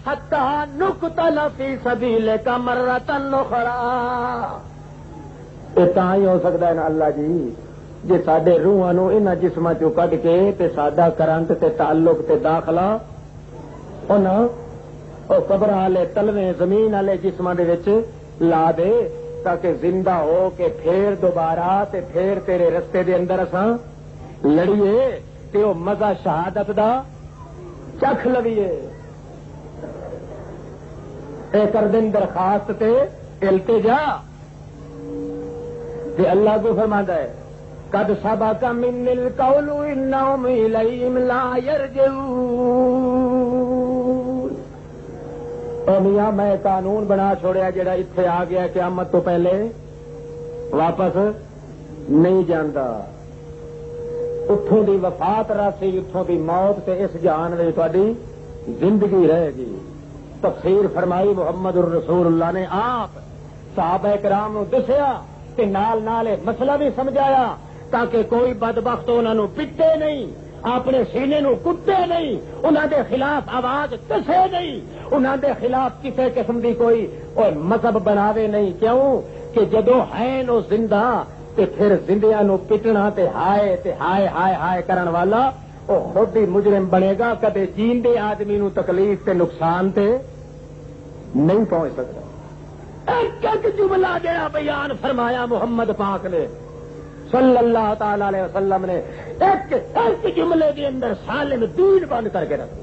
Speaker 2: حتی نقتل فی سبیلک مرۃ اخری. اے تاں ہی ہو سکدا ہے نا اللہ جی جے ساڈے روحاں نو انہاں جسماں چوں کڈ کے تے ساڈا کرنٹ تے تعلق تے داخلہ انہاں او قبر والے تلویں زمین والے جسماں دے وچ لا دے, تاکہ زندہ ہو کے پھر دوبارہ تے پھر تیرے رستے دے اندر اساں لڑیے تے او مزہ شہادت دا چکھ لویے. اے کردن درخواست تے التجا تے اللہ کو فرماندا ہے قد سبق من القول انهم الیہم لا یرجعون. میاں میں قانون بنا چھوڑیا جڑا اتنے آ گیا قیامت تو پہلے واپس نہیں جاندا. اتوں دی وفات راسی, اتوں دی موت تے اس جہان میں تہاڈی زندگی رہے گی. تفسیر فرمائی محمد الرسول اللہ نے آپ صحابہ کرام نو دسیا تے نال نال مسئلہ بھی سمجھایا تاکہ کوئی بدبخت انہاں نو پٹے نہیں, اپنے سینے نو کتے نہیں, انہاں دے خلاف آواز کسے نہیں, انہاں دے خلاف کسے قسم دی کوئی اور مذہب بناوے نہیں. کیوں کہ جدو ہے نو زندہ تے پھر زندیاں نو پٹنا تے ہائے ہائے ہائے کرن والا او خود ہی مجرم بنے گا. کدے جیندے آدمی نو تکلیف تے نقصان تے نہیں پہنچ سکتا. ایک ایک جملہ جڑا بیان فرمایا محمد پاک نے صلی اللہ تعالی علیہ وسلم نے ایک ایک جملے کے اندر سالم دین بند کر کے رکھو.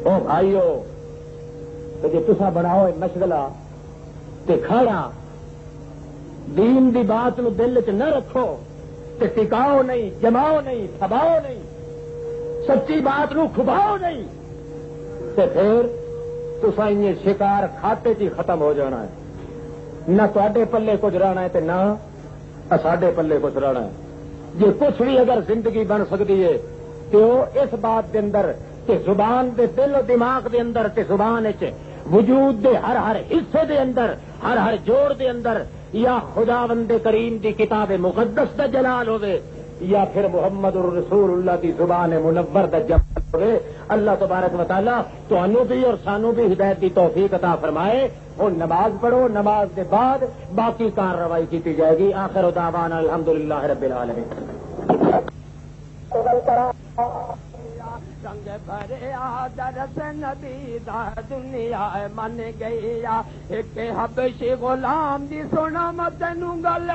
Speaker 2: او بھائیو تو جی تسا بناؤ مشغلہ تے کھڑا دین دی بات نو دل چ نہ رکھو تے ٹکاؤ نہیں, جماؤ نہیں, تھباؤ نہیں, سچی بات نو کھباؤ نہیں, تے پھر تسا یہ شکار کھاتے چ ختم ہو جانا ہے. نہ تے پلے کچھ رہنا ہے تے نہ ساڈے پلے کچھ رہنا ہے. جی کچھ بھی اگر زندگی بن سکتی ہے تو اس بات دے اندر کہ زبان دے دل و دماغ دے اندر تے زبان وجود دے ہر ہر حصے دے اندر ہر ہر جوڑ دے اندر یا خداوند کریم دی کتاب مقدس دا جلال ہوئے یا پھر محمد الرسول اللہ کی زبان منور دا جمال ہوئے. اللہ تبارک و تعالی تانوں بھی اور سانوں بھی ہدایت کی توفیق عطا فرمائے. اور نماز پڑھو, نماز کے بعد باقی کارروائی کی جائے گی. آخر دعوانا الحمدللہ رب العالمین. رنگ بھرے درس نبی دا دنیا من گئی ایک حبشی غلام دی سونا متنو گل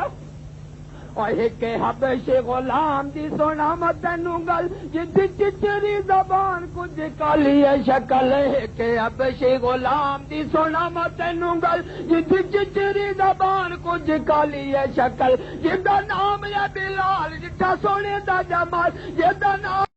Speaker 2: اور ایک حبشی غلام دی سونا متنو گل جد چچری زبان کچھ کالی شکل ایک حبشی غلام دی سونا متنو گل جد چچری زبان کچھ کالی شکل جدا نام ہے بلال جدا سونے دا جمال جدا نام